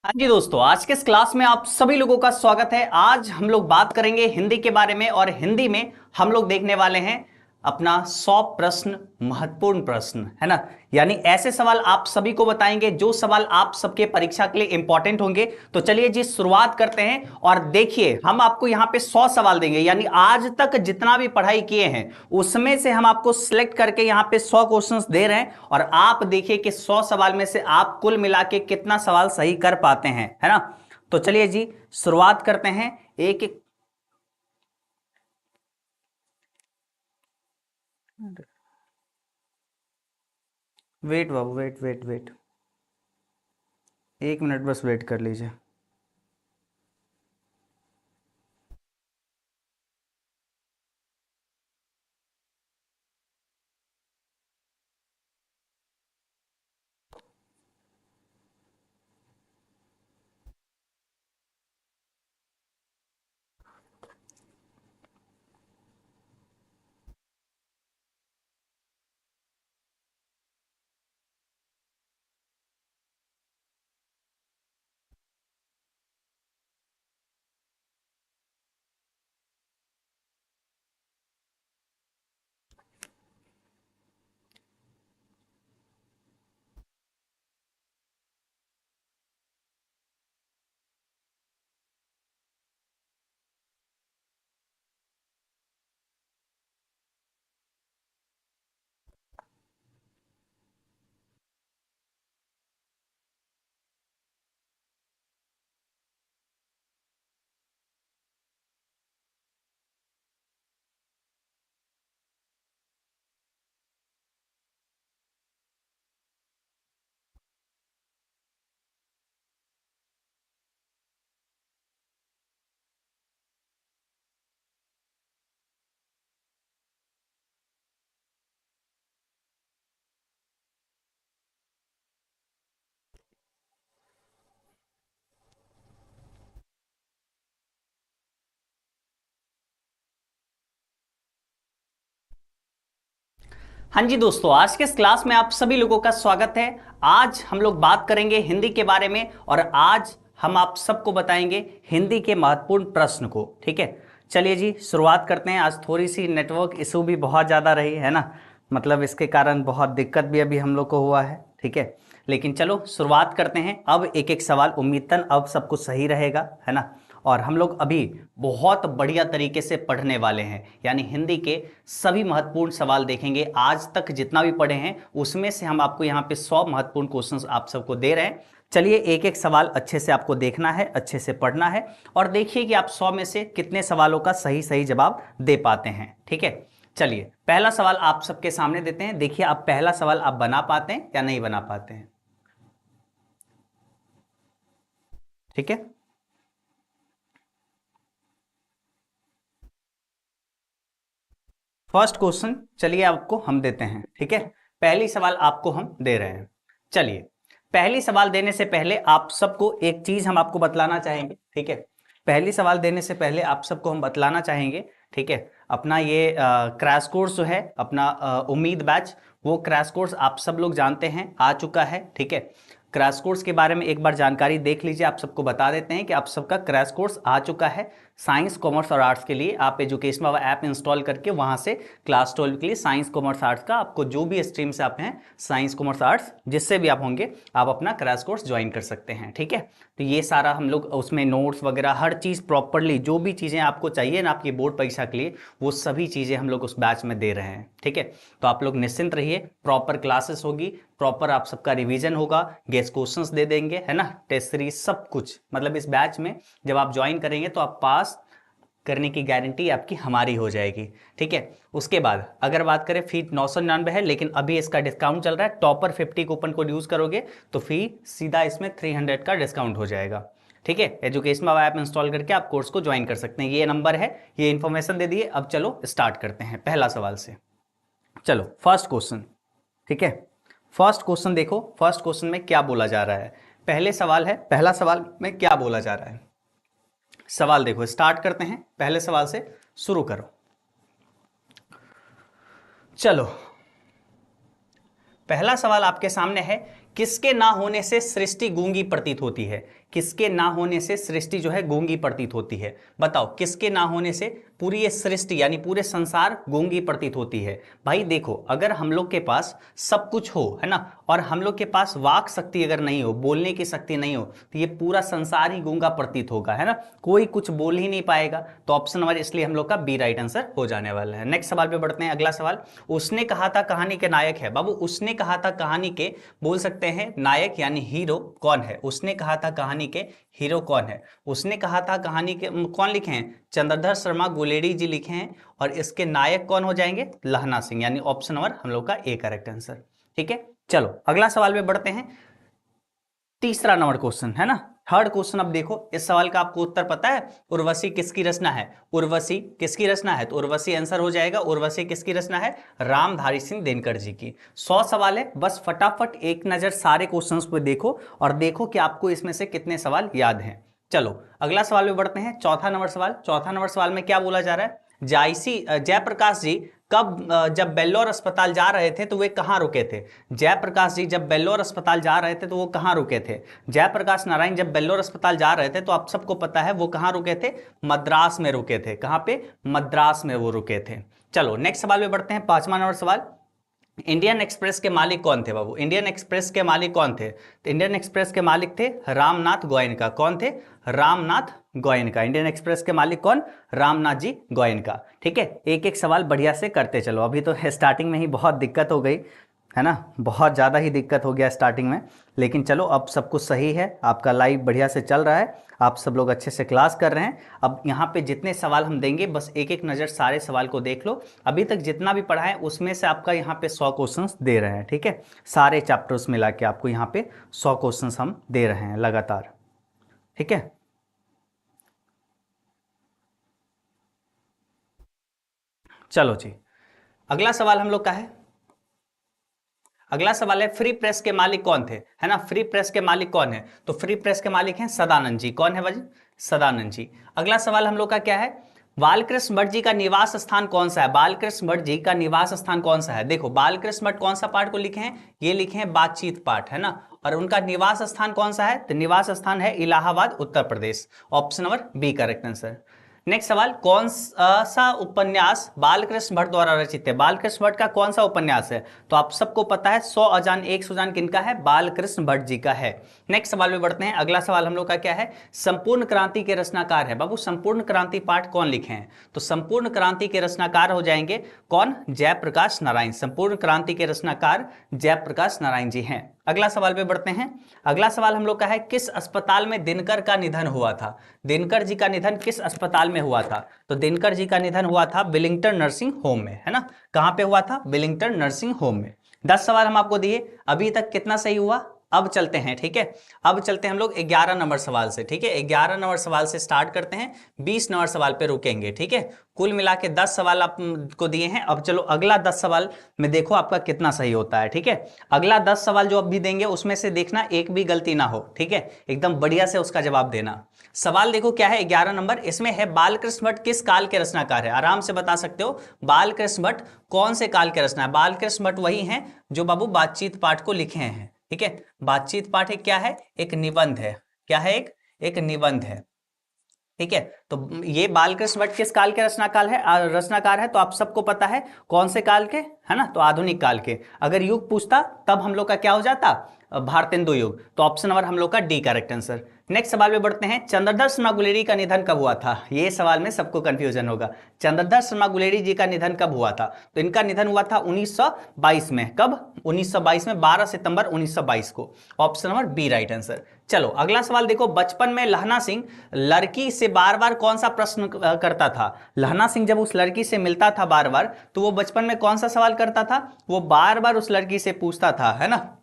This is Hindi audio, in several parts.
हाँ जी दोस्तों, आज के इस क्लास में आप सभी लोगों का स्वागत है। आज हम लोग बात करेंगे हिंदी के बारे में और हिंदी में हम लोग देखने वाले हैं अपना 100 प्रश्न, महत्वपूर्ण प्रश्न, है ना। यानी ऐसे सवाल आप सभी को बताएंगे जो सवाल आप सबके परीक्षा के लिए इंपॉर्टेंट होंगे। तो चलिए जी शुरुआत करते हैं और देखिए हम आपको यहाँ पे 100 सवाल देंगे, यानी आज तक जितना भी पढ़ाई किए हैं उसमें से हम आपको सिलेक्ट करके यहाँ पे 100 क्वेश्चंस दे रहे हैं और आप देखिए कि 100 सवाल में से आप कुल मिला के कितना सवाल सही कर पाते हैं, है ना। तो चलिए जी शुरुआत करते हैं एक एक। वेट बाबू, वेट वेट वेट, 1 मिनट बस वेट कर लीजिए। हाँ जी दोस्तों, आज के इस क्लास में आप सभी लोगों का स्वागत है। आज हम लोग बात करेंगे हिंदी के बारे में और आज हम आप सबको बताएंगे हिंदी के महत्वपूर्ण प्रश्न को। ठीक है, चलिए जी शुरुआत करते हैं। आज थोड़ी सी नेटवर्क इशू भी बहुत ज़्यादा रही है ना, मतलब इसके कारण बहुत दिक्कत भी अभी हम लोग को हुआ है। ठीक है, लेकिन चलो शुरुआत करते हैं। अब एक एक सवाल उम्मीदन अब सब कुछ सही रहेगा, है ना। और हम लोग अभी बहुत बढ़िया तरीके से पढ़ने वाले हैं, यानी हिंदी के सभी महत्वपूर्ण सवाल देखेंगे। आज तक जितना भी पढ़े हैं उसमें से हम आपको यहाँ पे 100 महत्वपूर्ण क्वेश्चंस आप सबको दे रहे हैं। चलिए एक एक सवाल अच्छे से आपको देखना है, अच्छे से पढ़ना है और देखिए कि आप 100 में से कितने सवालों का सही सही जवाब दे पाते हैं। ठीक है, चलिए पहला सवाल आप सबके सामने देते हैं। देखिए आप पहला सवाल आप बना पाते हैं या नहीं बना पाते हैं। ठीक है, फर्स्ट क्वेश्चन चलिए आपको हम देते हैं। ठीक है, पहली सवाल आपको हम दे रहे हैं। चलिए पहली सवाल देने से पहले आप सबको एक चीज हम आपको बतलाना चाहेंगे। ठीक है, पहली सवाल देने से पहले आप सबको हम बतलाना चाहेंगे। ठीक है, अपना ये क्रैश कोर्स जो है अपना उम्मीद बैच, वो क्रैश कोर्स आप सब लोग जानते हैं आ चुका है। ठीक है, क्रैश कोर्स के बारे में एक बार जानकारी देख लीजिए। आप सबको बता देते हैं कि आप सबका क्रैश कोर्स आ चुका है। साइंस कॉमर्स और आर्ट्स के लिए आप एजुकेशन बाबा ऐप इंस्टॉल करके वहां से क्लास 12 के लिए साइंस कॉमर्स आर्ट्स का आपको जो भी स्ट्रीम से आप हैं, साइंस कॉमर्स आर्ट्स जिससे भी आप होंगे, आप अपना क्रैश कोर्स ज्वाइन कर सकते हैं। ठीक है, तो ये सारा हम लोग उसमें नोट्स वगैरह हर चीज़ प्रॉपरली जो भी चीज़ें आपको चाहिए ना आपकी बोर्ड परीक्षा के लिए, वो सभी चीज़ें हम लोग उस बैच में दे रहे हैं। ठीक है, तो आप लोग निश्चिंत रहिए, प्रॉपर क्लासेस होगी, प्रॉपर आप सबका रिवीजन होगा, गेस्ट क्वेश्चंस दे देंगे, है ना, टेस्ट सीरीज सब कुछ। मतलब इस बैच में जब आप ज्वाइन करेंगे तो आप पास करने की गारंटी आपकी हमारी हो जाएगी। ठीक है, उसके बाद अगर बात करें फी 999 है, लेकिन अभी इसका डिस्काउंट चल रहा है। टॉपर 50 कूपन कोड यूज करोगे तो फी सीधा इसमें 300 का डिस्काउंट हो जाएगा। ठीक है, एजुकेशन बाबा ऐप इंस्टॉल करके आप कोर्स को ज्वाइन कर सकते हैं। ये नंबर है, ये इन्फॉर्मेशन दे दिए। अब चलो स्टार्ट करते हैं पहला सवाल से। चलो फर्स्ट क्वेश्चन। ठीक है, फर्स्ट क्वेश्चन देखो, फर्स्ट क्वेश्चन में क्या बोला जा रहा है। पहले सवाल है, पहला सवाल में क्या बोला जा रहा है। सवाल देखो, स्टार्ट करते हैं पहले सवाल से, शुरू करो। चलो पहला सवाल आपके सामने है किसके ना होने से सृष्टि गूंगी प्रतीत होती है? किसके ना होने से सृष्टि जो है गूंगी प्रतीत होती है? बताओ, किसके ना होने से पूरी ये सृष्टि यानी पूरे संसार गूंगी प्रतीत होती है? भाई देखो, अगर हम लोग के पास सब कुछ हो, है ना, और हम लोग के पास वाक शक्ति अगर नहीं हो, बोलने की शक्ति नहीं हो, तो ये पूरा संसार ही गूंगा प्रतीत होगा, है ना, कोई कुछ बोल ही नहीं पाएगा। तो ऑप्शन नंबर इसलिए हम लोग का बी राइट आंसर हो जाने वाला है। नेक्स्ट सवाल पे बढ़ते हैं। अगला सवाल, उसने कहा था कहानी के नायक है। बाबू, उसने कहा था कहानी के बोल सकते हैं नायक यानी हीरो कौन है? उसने कहा था कहानी के हीरो कौन है? उसने कहा था कहानी के कौन लिखे हैं? चंद्रधर शर्मा गुलेरी जी लिखे हैं। और इसके नायक कौन हो जाएंगे? लहना सिंह, यानी ऑप्शन नंबर हम लोग का ए करेक्ट आंसर। ठीक है, चलो अगला सवाल पे बढ़ते हैं। तीसरा नंबर क्वेश्चन है ना, थर्ड क्वेश्चन। अब देखो, इस सवाल का आपको उत्तर पता है? उर्वशी किसकी रचना है? उर्वशी किसकी रचना है? तो उर्वशी आंसर हो जाएगा। उर्वशी किसकी रचना है? रामधारी सिंह दिनकर जी की। 100 सवाल है, बस फटाफट एक नजर सारे क्वेश्चंस को देखो और देखो कि आपको इसमें से कितने सवाल याद हैं। चलो अगला सवाल में बढ़ते हैं। चौथा नंबर सवाल। चौथा नंबर सवाल में क्या बोला जा रहा है? जयप्रकाश जी कब जब बेल्लौर अस्पताल जा रहे थे तो वे कहाँ रुके थे? जयप्रकाश जी जब बेल्लौर अस्पताल जा रहे थे तो वो कहाँ रुके थे? जयप्रकाश नारायण जब बेल्लौर अस्पताल जा रहे थे तो आप सबको पता है वो कहाँ रुके थे? मद्रास में रुके थे। कहाँ पे? मद्रास में वो रुके थे। चलो नेक्स्ट सवाल में बढ़ते हैं। 5वां नंबर सवाल, इंडियन एक्सप्रेस के मालिक कौन थे? बाबू, इंडियन एक्सप्रेस के मालिक कौन थे? तो इंडियन एक्सप्रेस के मालिक थे रामनाथ गोयनका। कौन थे? रामनाथ गोयनका। इंडियन एक्सप्रेस के मालिक कौन? रामनाथ जी गोयनका। ठीक है, एक एक सवाल बढ़िया से करते चलो। अभी तो स्टार्टिंग में ही बहुत दिक्कत हो गई है ना, बहुत ज़्यादा ही दिक्कत हो गया स्टार्टिंग में, लेकिन चलो अब सब कुछ सही है। आपका लाइव बढ़िया से चल रहा है, आप सब लोग अच्छे से क्लास कर रहे हैं। अब यहाँ पे जितने सवाल हम देंगे बस एक एक नज़र सारे सवाल को देख लो। अभी तक जितना भी पढ़ा है उसमें से आपका यहाँ पे 100 क्वेश्चंस दे रहे हैं। ठीक है, सारे चैप्टर्स मिला के आपको यहाँ पे 100 क्वेश्चंस हम दे रहे हैं लगातार। ठीक है, चलो जी अगला सवाल हम लोग का है। अगला सवाल है, फ्री प्रेस के मालिक कौन थे? है ना, फ्री प्रेस के मालिक कौन है? तो फ्री प्रेस के मालिक हैं सदानंद जी। कौन है भाई? सदानंद जी। अगला सवाल हम लोग का क्या है? बालकृष्ण भट्ट जी का निवास स्थान कौन सा है? बालकृष्ण भट्ट जी का निवास स्थान कौन सा है? देखो, बालकृष्ण भट्ट कौन सा पाठ को लिखे हैं? ये लिखे हैं बातचीत पाठ, है ना, और उनका निवास स्थान कौन सा है? तो निवास स्थान है Allahabad Uttar Pradesh. Option number B correct answer. Next सवाल, कौन सा उपन्यास बालकृष्ण भट्ट द्वारा रचित है? बालकृष्ण भट्ट का कौन सा उपन्यास है? तो आप सबको पता है 100 अजान एक सुजान किनका है? बालकृष्ण भट्ट जी का है। नेक्स्ट सवाल में बढ़ते हैं। अगला सवाल हम लोग का क्या है? संपूर्ण क्रांति के रचनाकार है। बाबू, संपूर्ण क्रांति पाठ कौन लिखे हैं? तो संपूर्ण क्रांति के रचनाकार हो जाएंगे कौन? जयप्रकाश नारायण। संपूर्ण क्रांति के रचनाकार जयप्रकाश नारायण जी हैं। अगला सवाल पे बढ़ते हैं। अगला सवाल हम लोग का है, किस अस्पताल में दिनकर का निधन हुआ था? दिनकर जी का निधन किस अस्पताल में हुआ था? तो दिनकर जी का निधन हुआ था विलिंगटन नर्सिंग होम में, है ना। कहां पे हुआ था? विलिंगटन नर्सिंग होम में। 10 सवाल हम आपको दिए, अभी तक कितना सही हुआ? अब चलते हैं, ठीक है, अब चलते हैं हम लोग 11 नंबर सवाल से। ठीक है, 11 नंबर सवाल से स्टार्ट करते हैं, 20 नंबर सवाल पे रुकेंगे। ठीक है, कुल मिला के 10 सवाल आपको दिए हैं। अब चलो अगला 10 सवाल में देखो आपका कितना सही होता है। ठीक है, अगला 10 सवाल जो अब भी देंगे उसमें से देखना एक भी गलती ना हो। ठीक है, एकदम बढ़िया से उसका जवाब देना। सवाल देखो क्या है, 11 नंबर, इसमें है बालकृष्ण भट्ट किस काल के रचनाकार है? आराम से बता सकते हो, बालकृष्ण भट्ट कौन से काल के रचना है? बालकृष्ण भट्ट वही हैं जो बाबू बातचीत पाठ को लिखे हैं। ठीक है, बातचीत पाठ एक क्या है? एक निबंध है। क्या है? एक निबंध है। ठीक है, तो ये बालकृष्ण भट्ट किस काल के रचनाकार है? तो आप सबको पता है कौन से काल के, है ना, तो आधुनिक काल के। अगर युग पूछता तब हम लोग का क्या हो जाता? भारतेंदु युग। तो ऑप्शन नंबर हम लोग का डी करेक्ट आंसर। नेक्स्ट सवाल में बढ़ते हैं। चंद्रधर शर्मा गुलेरी का निधन कब हुआ था? ये सवाल में सबको कंफ्यूजन होगा। चंद्रधर शर्मा गुलेरी जी का निधन कब हुआ था? तो इनका निधन हुआ था 1922 में। कब? 1922 में, 12 सितंबर 1922 को। Option number B right answer. चलो अगला सवाल देखो, बचपन में लहना सिंह लड़की से बार बार कौन सा प्रश्न करता था? लहना सिंह जब उस लड़की से मिलता था बार बार, तो वो बचपन में कौन सा सवाल करता था? वो बार बार उस लड़की से पूछता था, है ना,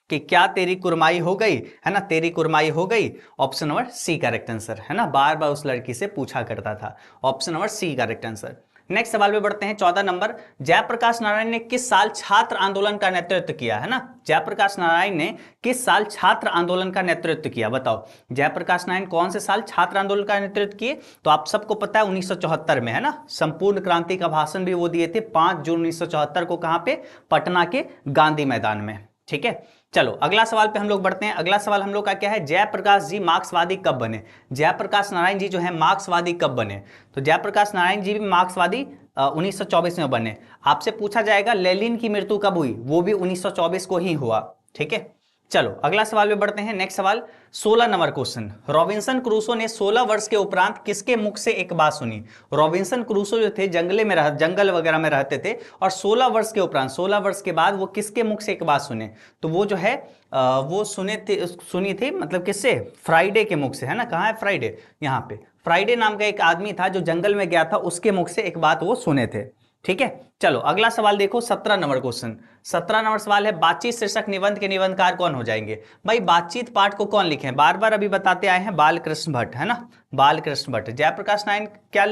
कि क्या तेरी कुरमाई हो गई, है ना, तेरी कुरमाई हो गई। Option number C correct answer, है ना, बार बार उस लड़की से पूछा करता था। Option number C correct answer. Next सवाल पे बढ़ते हैं। 14 नंबर, जयप्रकाश नारायण ने किस साल छात्र आंदोलन का नेतृत्व किया? है ना, जयप्रकाश नारायण ने किस साल छात्र आंदोलन का नेतृत्व किया? बताओ, जयप्रकाश नारायण कौन से साल छात्र आंदोलन का नेतृत्व किए? तो आप सबको पता है 1974 में, है ना। संपूर्ण क्रांति का भाषण भी वो दिए थे 5 जून 1974 को। कहां पे? पटना के गांधी मैदान में। ठीक है, चलो अगला सवाल पे हम लोग बढ़ते हैं। अगला सवाल हम लोग का क्या है, जयप्रकाश जी मार्क्सवादी कब बने। जयप्रकाश नारायण जी जो है मार्क्सवादी कब बने, तो जयप्रकाश नारायण जी भी मार्क्सवादी 1924 में बने। आपसे पूछा जाएगा लेनिन की मृत्यु कब हुई, वो भी 1924 को ही हुआ। ठीक है, चलो अगला सवाल पे बढ़ते हैं। नेक्स्ट सवाल 16 नंबर क्वेश्चन, रॉबिन्सन क्रूसो ने 16 वर्ष के उपरांत किसके मुख से एक बात सुनी। रॉबिन्सन क्रूसो जो थे जंगल वगैरह में रहते थे और 16 वर्ष के उपरांत 16 वर्ष के बाद वो किसके मुख से एक बात सुने, तो वो जो है वो सुनी थी मतलब किससे, फ्राइडे के मुख से, है ना। कहाँ है फ्राइडे, यहाँ पे फ्राइडे नाम का एक आदमी था जो जंगल में गया था, उसके मुख से एक बात वो सुने थे। ठीक है, चलो अगला सवाल देखो 17 नंबर क्वेश्चन। 17 नंबर सवाल है बातचीत शीर्षक निबंध के निबंधकार कौन हो जाएंगे। भाई बातचीत पाठ को कौन लिखे हैं, बार बार अभी बताते आए हैं, बालकृष्ण भट्ट, है ना, बालकृष्ण भट्ट। जयप्रकाश नारायण क्या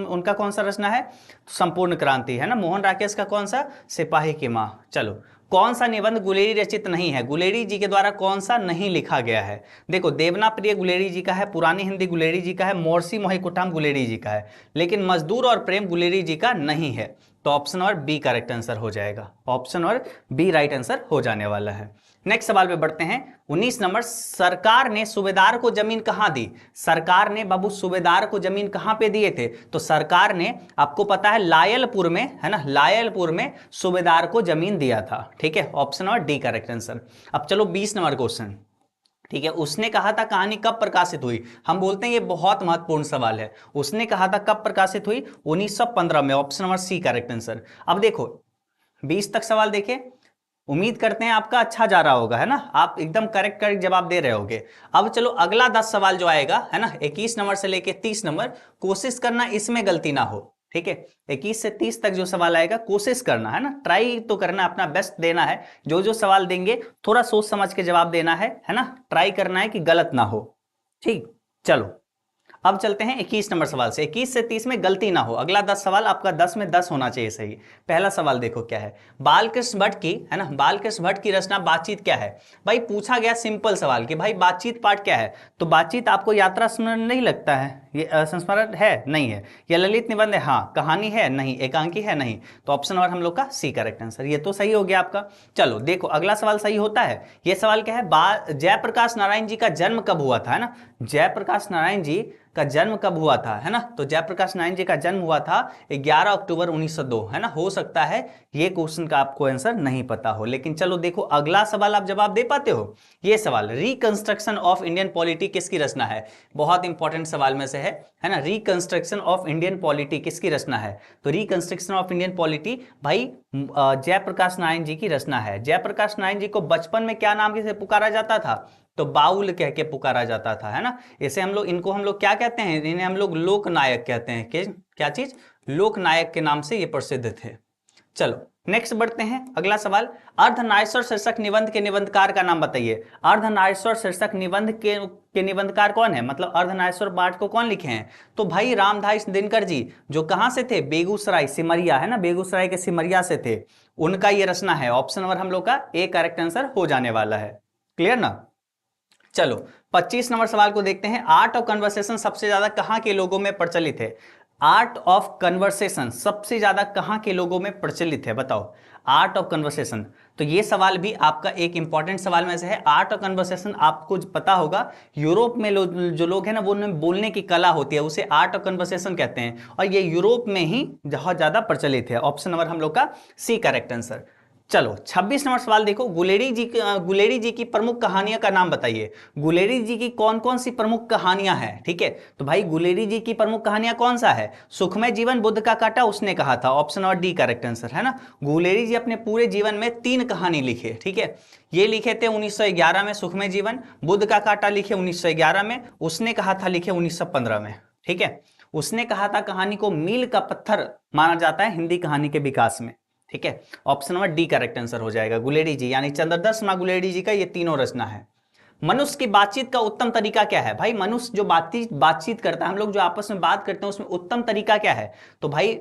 उनका कौन सा रचना है, संपूर्ण क्रांति, है ना। मोहन राकेश का कौन सा, सिपाही की मां। चलो कौन सा निबंध गुलेरी रचित नहीं है, गुलेरी जी के द्वारा कौन सा नहीं लिखा गया है। देखो देवना प्रिय गुलेरी जी का है, पुरानी हिंदी गुलेरी जी का है, मोर्सी मोहिकुटाम गुलेरी जी का है, लेकिन मजदूर और प्रेम गुलेरी जी का नहीं है। तो ऑप्शन और बी करेक्ट आंसर हो जाएगा, ऑप्शन और बी राइट आंसर हो जाने वाला है। नेक्स्ट सवाल पे बढ़ते हैं 19 नंबर, सरकार ने सूबेदार को जमीन कहां दी। सरकार ने बाबू सूबेदार को जमीन कहां पे दिए थे, तो सरकार ने आपको पता है लायलपुर में, है ना, लायलपुर में सूबेदार को जमीन दिया था। ठीक है, ऑप्शन और डी करेक्ट आंसर। अब चलो 20 नंबर क्वेश्चन, ठीक है, उसने कहा था कहानी कब प्रकाशित हुई। हम बोलते हैं ये बहुत महत्वपूर्ण सवाल है। उसने कहा था कब प्रकाशित हुई, 1915 में, option number C correct answer. अब देखो 20 तक सवाल देखे, उम्मीद करते हैं आपका अच्छा जा रहा होगा, है ना, आप एकदम करेक्ट करेक्ट जवाब दे रहे होगे। अब चलो अगला 10 सवाल जो आएगा, है ना, 21 नंबर से लेके 30 नंबर, कोशिश करना इसमें गलती ना हो। ठीक है, 21 से 30 तक जो सवाल आएगा कोशिश करना, है ना, ट्राई तो करना, अपना बेस्ट देना है। जो जो सवाल देंगे थोड़ा सोच समझ के जवाब देना है ना, ट्राई करना है कि गलत ना हो। ठीक, चलो अब चलते हैं 21 नंबर सवाल से। 21 से 30 में गलती ना हो, अगला 10 सवाल आपका 10 में 10 होना चाहिए सही। पहला सवाल देखो क्या है, बालकृष्ण भट्ट की, है ना, बालकृष्ण भट्ट की रचना बातचीत क्या है। भाई पूछा गया सिंपल सवाल कि भाई बातचीत पाठ क्या है, तो बातचीत आपको यात्रा स्मरण नहीं लगता है, ये संस्मरण है नहीं है, या ललित निबंध है, हाँ, कहानी है नहीं, एकांकी है नहीं, तो ऑप्शन और हम लोग का सी करेक्ट आंसर, ये तो सही हो गया आपका। चलो देखो अगला सवाल सही होता है। ये सवाल क्या है, जयप्रकाश नारायण जी का जन्म कब हुआ था, है ना, जयप्रकाश नारायण जी का जन्म कब हुआ था, है ना, तो जयप्रकाश नारायण जी का जन्म हुआ था 11 अक्टूबर 1902, है ना। हो सकता है ये क्वेश्चन का आपको आंसर नहीं पता हो, लेकिन चलो देखो अगला सवाल आप जवाब दे पाते हो। ये सवाल रिकंस्ट्रक्शन ऑफ इंडियन पॉलिटी किसकी रचना है, बहुत इंपॉर्टेंट सवाल में से है ना। रिकंस्ट्रक्शन ऑफ इंडियन पॉलिटी किसकी रचना है, तो रिकंस्ट्रक्शन ऑफ इंडियन पॉलिटी भाई जयप्रकाश नारायण जी की रचना है। जयप्रकाश नारायण जी को बचपन में क्या नाम से पुकारा जाता था, तो बाउल कह के पुकारा जाता था, है ना। इसे हम लोग, इनको हम लोग क्या कहते हैं, इन्हें हम लोग लोक नायक कहते हैं। क्या चीज, लोक नायक के नाम से ये प्रसिद्ध थे। चलो नेक्स्ट बढ़ते हैं, अगला सवाल, अर्धनारीश्वर शीर्षक निबंध के निबंधकार का नाम बताइए। अर्धनारीश्वर शीर्षक निबंध के निबंधकार कौन है, मतलब अर्धनारीश्वर पाठ को कौन लिखे हैं, तो भाई रामधारी दिनकर जी, जो कहां से थे, बेगूसराय सिमरिया, है ना, बेगूसराय के सिमरिया से थे, उनका ये रचना है। ऑप्शन नंबर हम लोग का ए करेक्ट आंसर हो जाने वाला है। क्लियर ना। चलो 25 नंबर सवाल को देखते हैं, आर्ट ऑफ कन्वर्सेशन सबसे ज्यादा कहां के लोगों में प्रचलित है। आर्ट ऑफ कन्वर्सेशन सबसे ज्यादा कहां के लोगों में प्रचलित है, बताओ, आर्ट ऑफ कन्वर्सेशन। तो ये सवाल भी आपका एक इंपॉर्टेंट सवाल में से है। आर्ट ऑफ कन्वर्सेशन आपको पता होगा, यूरोप में जो लोग हैं ना, वो बोलने की कला होती है, उसे आर्ट ऑफ कन्वर्सेशन कहते हैं, और ये यूरोप में ही बहुत ज्यादा प्रचलित है। ऑप्शन नंबर हम लोग का सी करेक्ट आंसर। चलो 26 नंबर सवाल देखो, गुलेरी जी की प्रमुख कहानियां का नाम बताइए। गुलेरी जी की कौन कौन सी प्रमुख कहानियां हैं, ठीक है, तो भाई गुलेरी जी की प्रमुख कहानियां कौन सा है, सुखमय जीवन, बुद्ध का काटा, उसने कहा था, ऑप्शन और डी करेक्ट आंसर, है ना। गुलेरी जी अपने पूरे जीवन में 3 कहानी लिखे, ठीक है, ये लिखे थे 1911 में सुखमय जीवन, बुद्ध का काटा लिखे 1911 में, उसने कहा था लिखे 1915 में। ठीक है, उसने कहा था कहानी को मील का पत्थर माना जाता है हिंदी कहानी के विकास में। ठीक है, option number D correct answer हो जाएगा, गुलेरी जी यानी चंद्रदत्त मां गुलेरी जी का ये तीनों रचना है। मनुष्य की बातचीत का उत्तम तरीका क्या है, भाई मनुष्य जो बातचीत करता है, हम लोग जो आपस में बात करते हैं उसमें उत्तम तरीका क्या है, तो भाई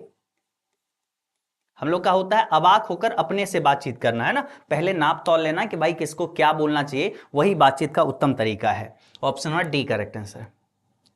हम लोग का होता है अवाक होकर अपने से बातचीत करना, है ना, पहले नाप तौल लेना कि भाई किसको क्या बोलना चाहिए, वही बातचीत का उत्तम तरीका है। Option number D correct answer.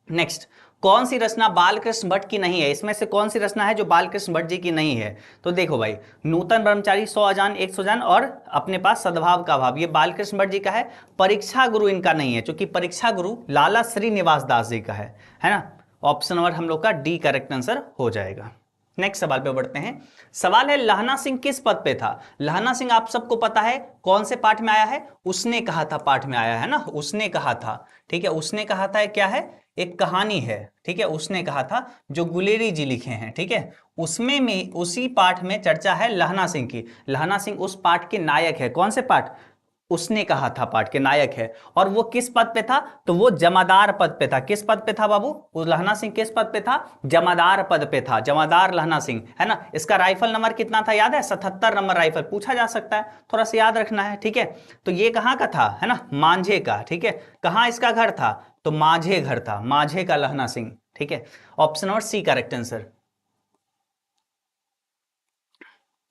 Next, कौन सी रचना बालकृष्ण भट्ट की नहीं है? इसमें से कौन सी रचना है जो बालकृष्ण भट्ट जी की नहीं है? तो देखो भाई, नूतन ब्रह्मचारी, 100 अजान 100 जान और अपने पास सद्भाव का भाव, ये बालकृष्ण भट्ट जी का है। परीक्षा गुरु इनका नहीं है, क्योंकि परीक्षा गुरु लाला श्रीनिवास दास जी का है ना। ऑप्शन नंबर हम लोग का डी करेक्ट आंसर हो जाएगा। नेक्स्ट सवाल पे बढ़ते हैं। सवाल है, लहना सिंह किस पद पे था? लहना सिंह आप सबको पता है कौन से पाठ में आया है? उसने कहा था पाठ में आया है ना, उसने कहा था। ठीक है, उसने कहा था क्या है? एक कहानी है। ठीक है, उसने कहा था जो गुलेरी जी लिखे हैं। ठीक है, उसमें में उसी पाठ में चर्चा है लहना सिंह की। लहना सिंह उस पाठ के नायक है। कौन से पाठ? उसने कहा था पाठ के नायक है। और वो किस पद पे था? तो वो जमादार पद पे था। किस पद पे था बाबू? वो लहना सिंह किस पद पे था? जमादार पद पे था। जमादार लहना सिंह, है ना। इसका राइफल नंबर कितना था याद है? 77 नंबर राइफल पूछा जा सकता है, थोड़ा सा याद रखना है। ठीक है, तो ये कहां का था? है ना, मांझे का। ठीक है, कहां इसका घर था? तो माझे घर था, माझे का लहना सिंह। ठीक है, option number C correct answer.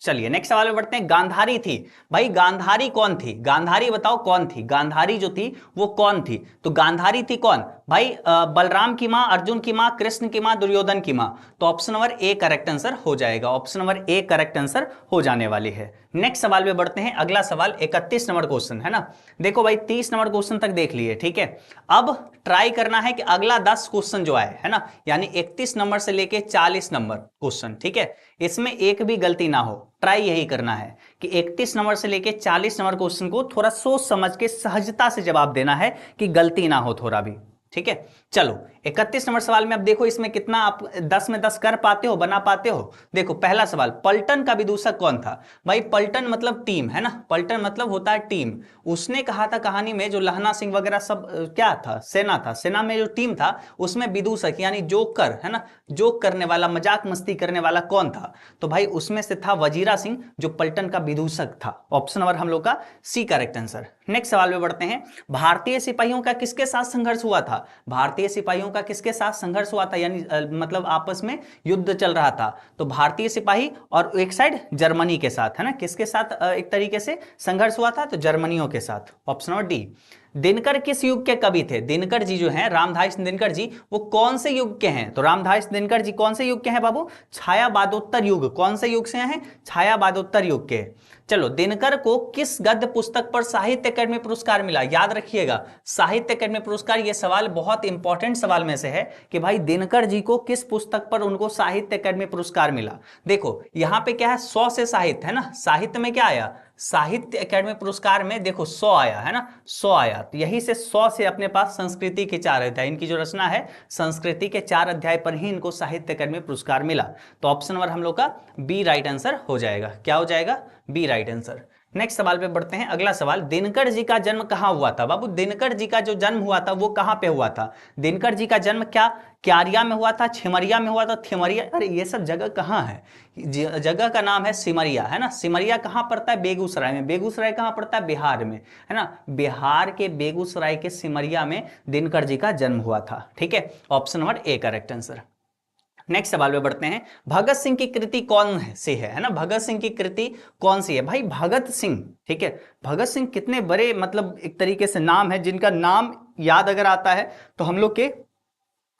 चलिए नेक्स्ट सवाल में बढ़ते हैं। गांधारी थी, भाई गांधारी कौन थी? गांधारी बताओ कौन थी? गांधारी जो थी वो कौन थी? तो गांधारी थी कौन भाई? बलराम की मां, अर्जुन की मां, कृष्ण की मां, दुर्योधन की मां। तो option number A correct answer हो जाएगा। Option number A correct answer हो जाने वाली है। नेक्स्ट सवाल में बढ़ते हैं। अगला सवाल 31 नंबर क्वेश्चन है ना। देखो भाई 30 नंबर क्वेश्चन तक देख लिए। ठीक है, अब ट्राई करना है कि अगला 10 क्वेश्चन जो आए है ना, यानी 31 नंबर से लेके 40 नंबर क्वेश्चन, ठीक है, इसमें एक भी गलती ना हो। ट्राई यही करना है कि 31 नंबर से लेके 40 नंबर क्वेश्चन को थोड़ा सोच समझ के सहजता से जवाब देना है कि गलती ना हो थोड़ा भी। ठीक है, चलो 31 नंबर सवाल में अब देखो इसमें कितना आप 10 में 10 कर पाते हो, बना पाते हो। देखो पहला सवाल, पलटन का विदूषक कौन था? भाई पलटन मतलब टीम, है ना, पलटन मतलब होता है टीम। उसने कहा था कहानी में जो लहना सिंह वगैरह सब क्या था? सेना था। सेना में जो टीम था उसमें विदूषक यानी जोकर, है ना, जोक करने वाला, मजाक मस्ती करने वाला कौन था? तो भाई उसमें से था वजीरा सिंह जो पलटन का विदूषक था। ऑप्शन नंबर हम लोग का सी करेक्ट आंसर। नेक्स्ट सवाल में बढ़ते हैं। भारतीय सिपाहियों का किसके साथ संघर्ष हुआ था? भारतीय सिपाहियों का किसके साथ संघर्ष हुआ था, यानी मतलब आपस में युद्ध चल रहा था। तो भारतीय सिपाही और एक साइड जर्मनी के साथ, है ना, किसके साथ एक तरीके से संघर्ष हुआ था? तो जर्मनियों के साथ। Option number D. दिनकर किस युग के कवि थे? दिनकर जी जो हैं, रामधारी दिनकर जी, वो कौन से युग के हैं? तो रामधारी दिनकर जी कौन से युग के हैं बाबू? छायावादोत्तर युग। कौन से युग से हैं? छायावादोत्तर युग के। चलो, दिनकर को किस गद्य पुस्तक पर साहित्य अकादमी पुरस्कार मिला? याद रखिएगा, साहित्य अकादमी पुरस्कार, ये सवाल बहुत इंपॉर्टेंट सवाल में से है कि भाई दिनकर जी को किस पुस्तक पर उनको साहित्य अकादमी पुरस्कार मिला। देखो यहां पे क्या है, 100 से साहित्य, है ना, साहित्य में क्या आया? साहित्य अकादमी पुरस्कार में देखो 100 आया, है ना, 100 आया। तो यही से 100 से अपने पास संस्कृति के 4 अध्याय, इनकी जो रचना है संस्कृति के 4 अध्याय पर ही इनको साहित्य अकादमी पुरस्कार मिला। तो ऑप्शन नंबर हम लोग का बी राइट आंसर हो जाएगा। क्या हो जाएगा? B right answer. नेक्स्ट सवाल पे बढ़ते हैं। अगला सवाल, दिनकर जी का जन्म कहां हुआ था? बाबू दिनकर जी का जो जन्म हुआ था वो कहां पे हुआ था? दिनकर जी का जन्म क्या क्यारिया में हुआ था, छिमरिया में हुआ था, थिमरिया, अरे ये सब जगह कहाँ है? जगह का नाम है सिमरिया, है ना। सिमरिया कहाँ पड़ता है? बेगूसराय में। बेगूसराय कहाँ पड़ता है? बिहार में, है ना। बिहार के बेगूसराय के सिमरिया में दिनकर जी का जन्म हुआ था। ठीक है, option number A correct answer. Next सवाल पे बढ़ते हैं। भगत सिंह की कृति कौन सी है ना, भगत सिंह की कृति कौन सी है? भाई भगत सिंह, ठीक है, भगत सिंह कितने बड़े मतलब एक तरीके से नाम है, जिनका नाम याद अगर आता है तो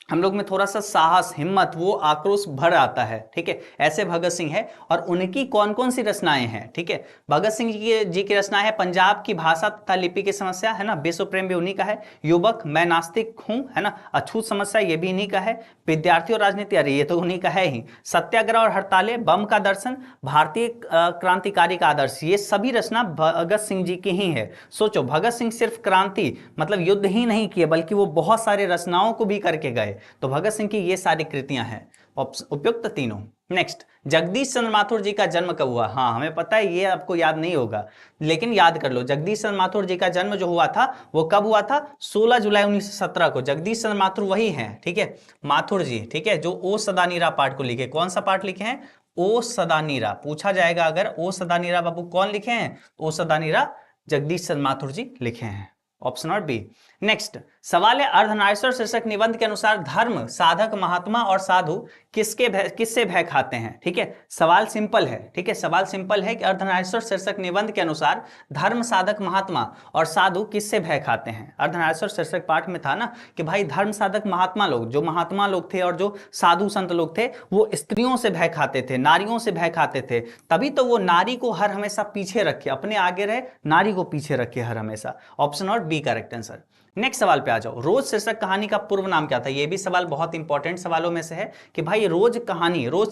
हम लोग में थोड़ा सा साहस, हिम्मत, वो आक्रोश भर आता है। ठीक है, ऐसे भगत सिंह है। और उनकी कौन कौन सी रचनाएं हैं? ठीक है, भगत सिंह जी की रचना है पंजाब की भाषा तथा लिपि की समस्या, है ना, विश्व प्रेम भी उन्हीं का है, युवक, मैं नास्तिक हूं, है ना, अछूत समस्या ये भी इन्हीं का है, विद्यार्थी और राजनीति, अरे ये तो उन्हीं का है ही, सत्याग्रह और हड़तालें, बम का दर्शन, भारतीय क्रांतिकारी का आदर्श, ये सभी रचना भगत सिंह जी की ही है। सोचो, भगत सिंह सिर्फ क्रांति मतलब युद्ध ही नहीं किए बल्कि वो बहुत सारे रचनाओं को भी करके गए। तो भगत सिंह की ये सारी कृतियां हैं, उपयुक्त तीनों। नेक्स्ट, जगदीश चंद्र माथुर जी का जन्म कब हुआ? हाँ हमें पता है, ये आपको याद नहीं होगा लेकिन याद कर लो। जगदीश चंद्र माथुर जी का जन्म जो हुआ था वो कब हुआ था? 16 जुलाई 1917 को। जगदीश चंद्र माथुर वही हैं, ठीक है, माथुर जी, ठीक है, जो ओ सदा नीरा पाठ को लिखे। कौन सा पाठ लिखे हैं? ओ सदा नीरा। पूछा जाएगा अगर ओ सदा नीरा बाबू कौन लिखे हैं? ओ सदा नीरा जगदीश चंद्र माथुर जी लिखे हैं। Option number B. नेक्स्ट, सवाल है अर्धनारीश्वर शीर्षक निबंध के अनुसार धर्म साधक महात्मा और साधु किससे भय खाते हैं। ठीक है, सवाल सिंपल है। ठीक है, सवाल सिंपल है कि अर्धनारीश्वर शीर्षक निबंध के अनुसार धर्म साधक महात्मा और साधु किससे भय खाते हैं। अर्धनारीश्वर शीर्षक पाठ में था ना कि भाई धर्म साधक महात्मा लोग, जो महात्मा लोग थे और जो साधु संत लोग थे, वो स्त्रियों से भय खाते थे, नारियों से भय खाते थे, तभी तो वो नारी को हर हमेशा पीछे रखे, अपने आगे रहे, नारी को पीछे रखे हर हमेशा। ऑप्शन और बी करेक्ट आंसर। नेक्स्ट सवाल पे आ जाओ। रोज शीर्षक कहानी का पूर्व नाम क्या था। ये भी सवाल बहुत इंपॉर्टेंट सवालों में से है कि भाई रोज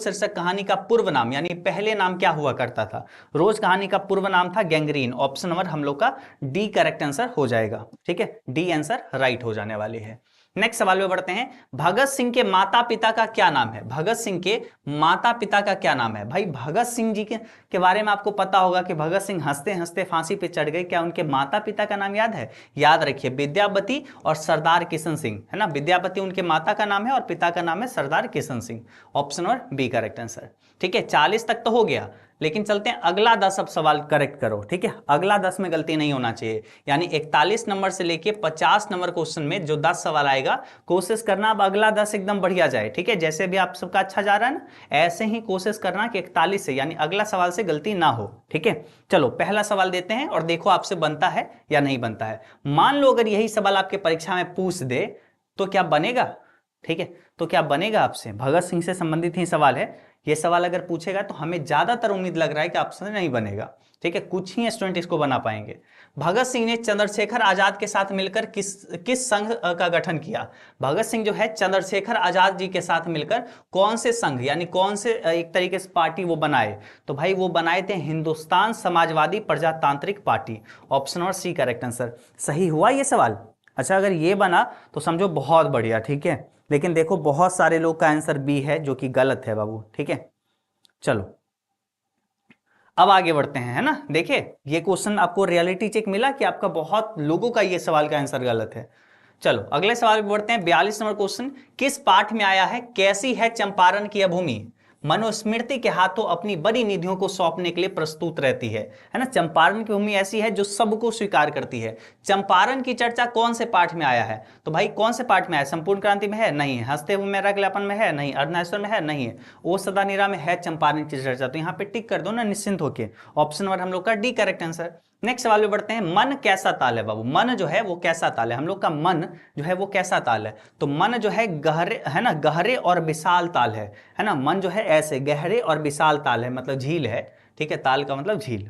शीर्षक कहानी का पूर्व नाम यानी पहले नाम क्या हुआ करता था। रोज कहानी का पूर्व नाम था गैंग्रीन। ऑप्शन नंबर हम लोग का डी करेक्ट आंसर हो जाएगा। ठीक है, डी आंसर राइट हो जाने वाली है। नेक्स्ट सवाल में बढ़ते हैं। भगत सिंह के माता पिता का क्या नाम है। भगत सिंह के माता पिता का क्या नाम है। भाई भगत सिंह जी के बारे में आपको पता होगा कि भगत सिंह हंसते हंसते फांसी पे चढ़ गए। क्या उनके माता पिता का नाम याद है। याद रखिए, विद्यापति और सरदार किशन सिंह, है ना। विद्यापति उनके माता का नाम है और पिता का नाम है सरदार किशन सिंह। ऑप्शन और बी करेक्ट आंसर। ठीक है, 40 तक तो हो गया, लेकिन चलते हैं अगला 10 अब सवाल करेक्ट करो। ठीक है, अगला 10 में गलती नहीं होना चाहिए, यानी 41 नंबर से लेके 50 नंबर क्वेश्चन में जो 10 सवाल आएगा, कोशिश करना अब अगला 10 एकदम बढ़िया जाए। ठीक है, जैसे भी आप सबका अच्छा जा रहा है ना, ऐसे ही कोशिश करना कि 41 से यानी अगला सवाल से गलती ना हो। ठीक है, चलो पहला सवाल देते हैं और देखो आपसे बनता है या नहीं बनता है। मान लो अगर यही सवाल आपके परीक्षा में पूछ दे तो क्या बनेगा। ठीक है, तो क्या बनेगा आपसे। भगत सिंह से संबंधित ही सवाल है। ये सवाल अगर पूछेगा तो हमें ज्यादातर उम्मीद लग रहा है कि आपसे नहीं बनेगा। ठीक है, कुछ ही स्टूडेंट इसको बना पाएंगे। भगत सिंह ने चंद्रशेखर आजाद के साथ मिलकर किस संघ का गठन किया। भगत सिंह जो है चंद्रशेखर आजाद जी के साथ मिलकर कौन से संघ यानी कौन से एक तरीके से पार्टी वो बनाए। तो भाई वो बनाए थे हिंदुस्तान समाजवादी प्रजातांत्रिक पार्टी। ऑप्शन और सी करेक्ट आंसर। सही हुआ ये सवाल। अच्छा, अगर ये बना तो समझो बहुत बढ़िया। ठीक है, लेकिन देखो बहुत सारे लोग का आंसर बी है जो कि गलत है बाबू। ठीक है, चलो अब आगे बढ़ते हैं, है ना। देखिए ये क्वेश्चन आपको रियलिटी चेक मिला कि आपका बहुत लोगों का ये सवाल का आंसर गलत है। चलो अगले सवाल पे बढ़ते हैं। 42 नंबर क्वेश्चन किस पाठ में आया है। कैसी है चंपारण की भूमि। मनुस्मृति के हाथों अपनी बड़ी निधियों को सौंपने के लिए प्रस्तुत रहती है ना। चंपारण की भूमि ऐसी है जो सबको स्वीकार करती है। चंपारण की चर्चा कौन से पाठ में आया है। तो भाई कौन से पाठ में आया। संपूर्ण क्रांति में है, नहीं है। हंसते हुए मेरा ज्ञापन में है, नहीं। अर्धनारीश्वर में है, नहीं है। ओ सदा नीरा में है चंपारण की चर्चा, तो यहाँ पे टिक कर दो ना निश्चिंत होके। ऑप्शन नंबर हम लोग का डी करेक्ट आंसर। नेक्स्ट सवाल में बढ़ते हैं। मन कैसा ताल है बाबू। मन जो है वो कैसा ताल है। हम लोग का मन जो है वो कैसा ताल है। तो मन जो है गहरे, है ना, गहरे और विशाल ताल है ना। मन जो है ऐसे गहरे और विशाल ताल है, मतलब झील है। ठीक है, ताल का मतलब झील।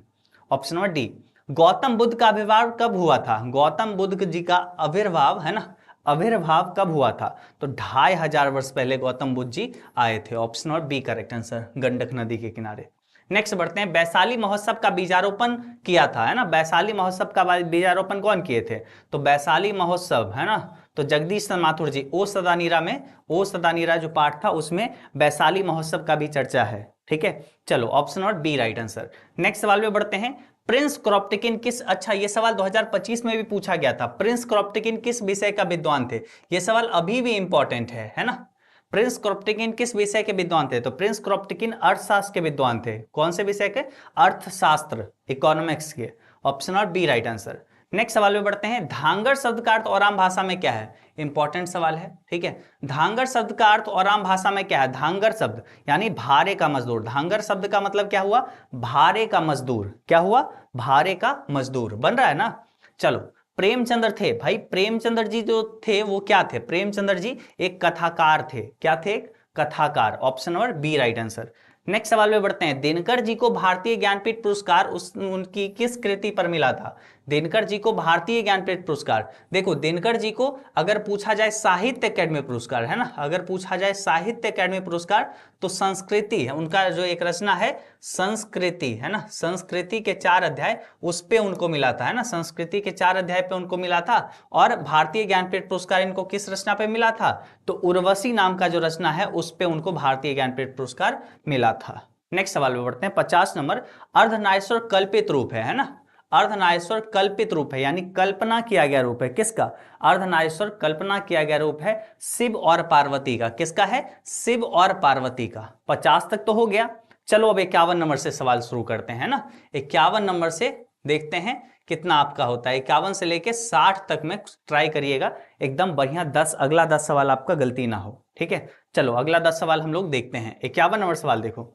Option number D. Gautam Buddha का आविर्भाव कब हुआ था। गौतम बुद्ध जी का आविर्भाव, है ना, आविर्भाव कब हुआ था। तो 2500 वर्ष पहले गौतम बुद्ध जी आए थे। ऑप्शन और बी करेक्ट आंसर, गंडक नदी के किनारे। नेक्स्ट बढ़ते हैं। वैशाली महोत्सव का बीजारोपण किया था, है ना। वैशाली महोत्सव का बीजारोपण कौन किए थे। तो वैशाली महोत्सव, है ना, तो जगदीश चंद्र माथुर जी। ओ सदानीरा में, ओ सदानीरा जो पाठ था उसमें वैशाली महोत्सव का भी चर्चा है। ठीक है, चलो ऑप्शन और बी राइट आंसर। नेक्स्ट सवाल में बढ़ते हैं। प्रिंस क्रोप्टकिन किस, अच्छा ये सवाल 2025 में भी पूछा गया था। प्रिंस क्रोप्टकिन किस विषय का विद्वान थे। ये सवाल अभी भी इंपॉर्टेंट है ना। प्रिंस क्रोप्टकिन किस विषय के विद्वान थे। तो प्रिंस क्रोप्टकिन अर्थशास्त्र के विद्वान थे। कौन से विषय के। अर्थशास्त्र, इकोनॉमिक्स के। ऑप्शन और बी राइट आंसर। नेक्स्ट सवाल में बढ़ते हैं। धांगर शब्द का अर्थ और आम भाषा में क्या है। इंपॉर्टेंट सवाल है। ठीक है, धांगर शब्द का अर्थ और आम भाषा में क्या है। धांगर शब्द यानी भारे का मजदूर। धांगर शब्द का मतलब क्या हुआ, भारे का मजदूर। क्या हुआ, भारे का मजदूर। बन रहा है ना। चलो प्रेमचंद्र थे। भाई प्रेमचंद्र जी जो थे वो क्या थे। प्रेमचंद्र जी एक कथाकार थे। क्या थे, एक कथाकार। Option number B right answer. Next सवाल में बढ़ते हैं। दिनकर जी को भारतीय ज्ञानपीठ पुरस्कार उनकी किस कृति पर मिला था। दिनकर जी को भारतीय ज्ञानपीठ पुरस्कार, देखो दिनकर जी को अगर पूछा जाए साहित्य अकेडमी पुरस्कार, है ना, अगर पूछा जाए साहित्य अकेडमी पुरस्कार तो संस्कृति है उनका जो एक रचना है संस्कृति, है ना, संस्कृति के 4 अध्याय उस पे उनको मिला था, है ना, संस्कृति के 4 अध्याय पे उनको मिला था। और भारतीय ज्ञानपीठ पुरस्कार इनको किस रचना पे मिला था, तो उर्वशी नाम का जो रचना है उस पे उनको भारतीय ज्ञानपीठ पुरस्कार मिला था। नेक्स्ट सवाल में बढ़ते हैं 50 नंबर। अर्धनारीश्वर कल्पित रूप है ना, अर्धनारीश्वर कल्पित रूप है यानी कल्पना किया गया रूप है। किसका, अर्धनारीश्वर कल्पना किया गया रूप है शिव और पार्वती का। किसका है, शिव और पार्वती का। 50 तक तो हो गया। चलो अब 51 नंबर से सवाल शुरू करते हैं ना। 51 नंबर से देखते हैं कितना आपका होता है 51 से लेके 60 तक में ट्राई करिएगा एकदम बढ़िया। अगला 10 सवाल आपका गलती ना हो, ठीक है। चलो अगला 10 सवाल हम लोग देखते हैं। 51 नंबर सवाल देखो,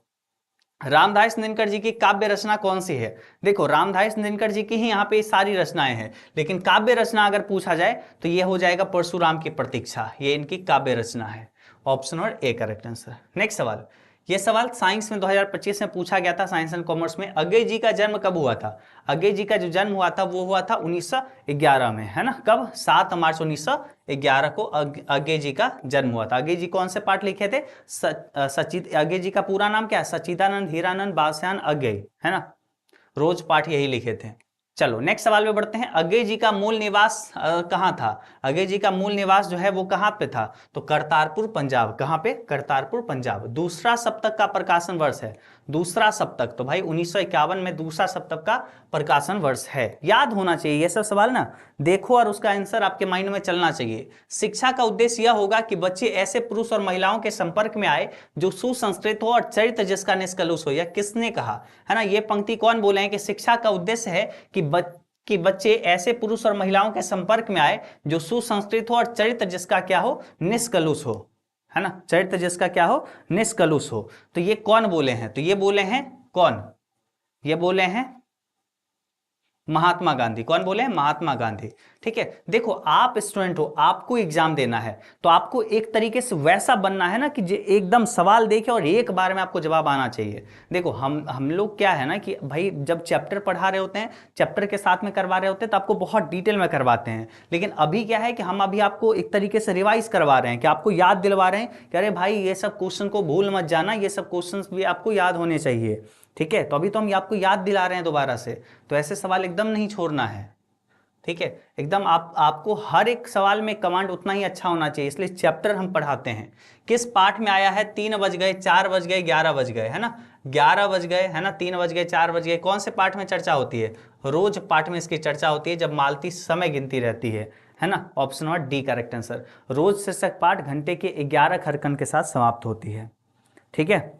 रामधास दिनकर जी की काव्य रचना कौन सी है? देखो रामधास दिनकर जी की ही यहाँ पे सारी रचनाएं हैं, लेकिन काव्य रचना अगर पूछा जाए तो ये हो जाएगा परशुराम की प्रतीक्षा, ये इनकी काव्य रचना है। Option number A correct answer. Next सवाल, ये सवाल साइंस में 2025 में पूछा गया था, साइंस एंड कॉमर्स में। अज्ञे जी का जन्म कब हुआ था? अज्ञे जी का जो जन्म हुआ था वो हुआ था 1911 में, है ना। कब? 7 मार्च 1911 को अज्ञे जी का जन्म हुआ था। अज्ञे जी कौन से पाठ लिखे थे? अज्ञे जी का पूरा नाम क्या है? सच्चिदानंद हीरानंद बादशाहन अज्ञे, है ना। रोज पाठ यही लिखे थे। चलो नेक्स्ट सवाल पे बढ़ते हैं। अज्ञे जी का मूल निवास कहाँ था? अज्ञे जी का मूल निवास जो है वो कहाँ पे था? तो करतारपुर पंजाब। कहाँ पे? करतारपुर पंजाब। दूसरा सप्तक का प्रकाशन वर्ष है, दूसरा सप्तक, तो भाई 1951 में दूसरा सप्तक का प्रकाशन वर्ष है। याद होना चाहिए ये सब सवाल ना, देखो और उसका आंसर आपके माइंड में चलना चाहिए। शिक्षा का उद्देश्य यह होगा कि बच्चे ऐसे पुरुष और महिलाओं के संपर्क में आए जो सुसंस्कृत हो और चरित्र जिसका निष्कलुष हो। यह किसने कहा, है ना? ये पंक्ति कौन बोले हैं कि शिक्षा का उद्देश्य है कि बच्चे ऐसे पुरुष और महिलाओं के संपर्क में आए जो सुसंस्कृत हो और चरित्र जिसका क्या हो? निष्कलुष हो, है ना। चरित्र जिसका क्या हो? निष्कलुष हो। तो ये कौन बोले हैं? तो ये बोले हैं कौन? ये बोले हैं महात्मा गांधी। कौन बोले हैं? महात्मा गांधी। ठीक है, देखो आप स्टूडेंट हो, आपको एग्जाम देना है, तो आपको एक तरीके से वैसा बनना है ना कि एकदम सवाल देखे और एक बार में आपको जवाब आना चाहिए। देखो हम लोग क्या है ना कि भाई जब चैप्टर पढ़ा रहे होते हैं, चैप्टर के साथ में करवा रहे होते हैं, तो आपको बहुत डिटेल में करवाते हैं। लेकिन अभी क्या है कि हम अभी आपको एक तरीके से रिवाइज करवा रहे हैं, कि आपको याद दिलवा रहे हैं कि अरे भाई ये सब क्वेश्चन को भूल मत जाना, ये सब क्वेश्चन भी आपको याद होने चाहिए। ठीक है, तो अभी तो हम आपको याद दिला रहे हैं दोबारा से, तो ऐसे सवाल एकदम नहीं छोड़ना है। ठीक है, एकदम आपको हर एक सवाल में कमांड उतना ही अच्छा होना चाहिए, इसलिए चैप्टर हम पढ़ाते हैं। किस पाठ में आया है 3 बज गए, 4 बज गए, 11 बज गए, है ना। 11 बज गए, है ना, 3 बज गए, 4 बज गए, कौन से पाठ में चर्चा होती है? रोज पाठ में इसकी चर्चा होती है, जब मालती समय गिनती रहती है ना। Option number D correct answer. रोज शीर्षक पाठ घंटे के 11 खरकन के साथ समाप्त होती है। ठीक है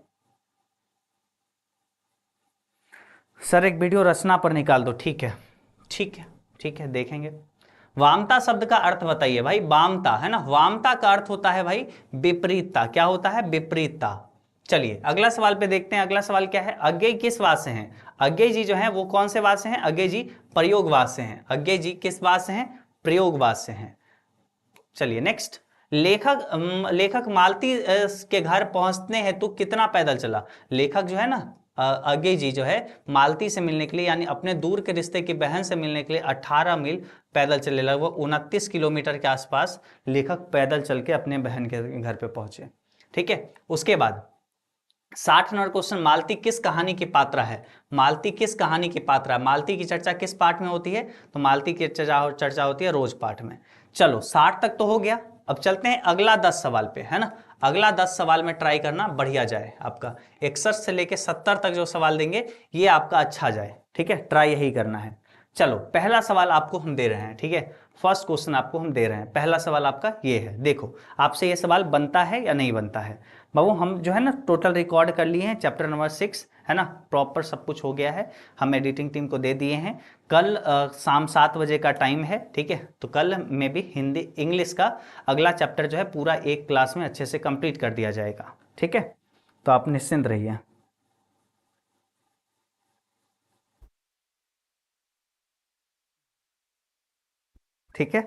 सर, एक वीडियो रचना पर निकाल दो। ठीक है ठीक है ठीक है, देखेंगे। वामता शब्द का अर्थ बताइए भाई। वामता, है ना, वामता का अर्थ होता है भाई विपरीतता। क्या होता है? विपरीतता। चलिए अगला सवाल पे देखते हैं। अगला सवाल क्या है? अज्ञे किस वाद से हैं? अज्ञे जी जो है वो कौन से वाद से हैं? अज्ञे जी प्रयोगवाद से हैं। अज्ञे जी किस वाद से हैं? प्रयोगवाद से हैं। चलिए नेक्स्ट, लेखक मालती के घर पहुंचने हेतु कितना पैदल चला? लेखक जो है ना अज्ञे जी जो है मालती से मिलने के लिए, यानी अपने दूर के रिश्ते की बहन से मिलने के लिए 18 मील पैदल चले। लगभग 29 किलोमीटर के आसपास लेखक पैदल चल के अपने बहन के घर पे पहुंचे। ठीक है, उसके बाद 60 नंबर क्वेश्चन, मालती किस कहानी की पात्रा है? मालती किस कहानी की पात्रा है? मालती की चर्चा किस पाठ में होती है? तो मालती की चर्चा होती है रोज पाठ में। चलो 60 तक तो हो गया, अब चलते हैं अगला 10 सवाल पे, है ना। अगला 10 सवाल में ट्राई करना बढ़िया जाए आपका। 61 से लेके 70 तक जो सवाल देंगे ये आपका अच्छा जाए। ठीक है, ट्राई यही करना है। चलो पहला सवाल आपको हम दे रहे हैं, ठीक है। फर्स्ट क्वेश्चन आपको हम दे रहे हैं, पहला सवाल आपका ये है। देखो आपसे ये सवाल बनता है या नहीं बनता है। बाबू हम जो है ना टोटल रिकॉर्ड कर लिए हैं, चैप्टर नंबर 6, है ना, प्रॉपर सब कुछ हो गया है, हम एडिटिंग टीम को दे दिए हैं। कल शाम 7 बजे का टाइम है, ठीक है। तो कल में भी हिंदी इंग्लिश का अगला चैप्टर जो है पूरा एक क्लास में अच्छे से कंप्लीट कर दिया जाएगा। ठीक है, तो आप निश्चिंत रहिए। ठीक है,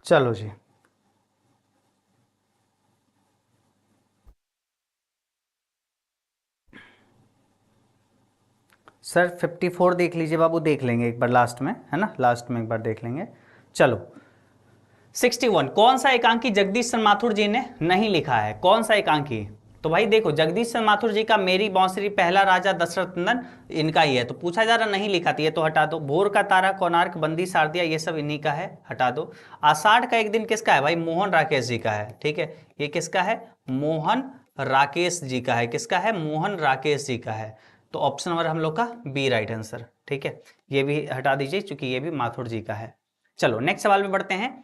चलो जी। सर 54 देख लीजिए बाबू, देख लेंगे एक बार लास्ट में, है ना, लास्ट में एक बार देख लेंगे। चलो 61 कौन सा एकांकी जगदीश चंद्र माथुर जी ने नहीं लिखा है? कौन सा एकांकी? तो भाई देखो, जगदीश चंद्र माथुर जी का मेरी बांसुरी, पहला राजा, दशरथ नंदन, इनका ही है। तो पूछा जा रहा नहीं लिखा था, ये तो हटा दो। भोर का तारा, कोणार्क, बंदी शारदिया, ये सब इन्हीं का है, हटा दो। आषाढ़ का एक दिन किसका है भाई? मोहन राकेश जी का है, ठीक है। ये किसका है? मोहन राकेश जी का है। किसका है? मोहन राकेश जी का है। तो ऑप्शन नंबर हम लोग का बी राइट आंसर, ठीक है। ये भी हटा दीजिए क्योंकि ये भी माथुर जी का है। चलो नेक्स्ट सवाल में बढ़ते हैं।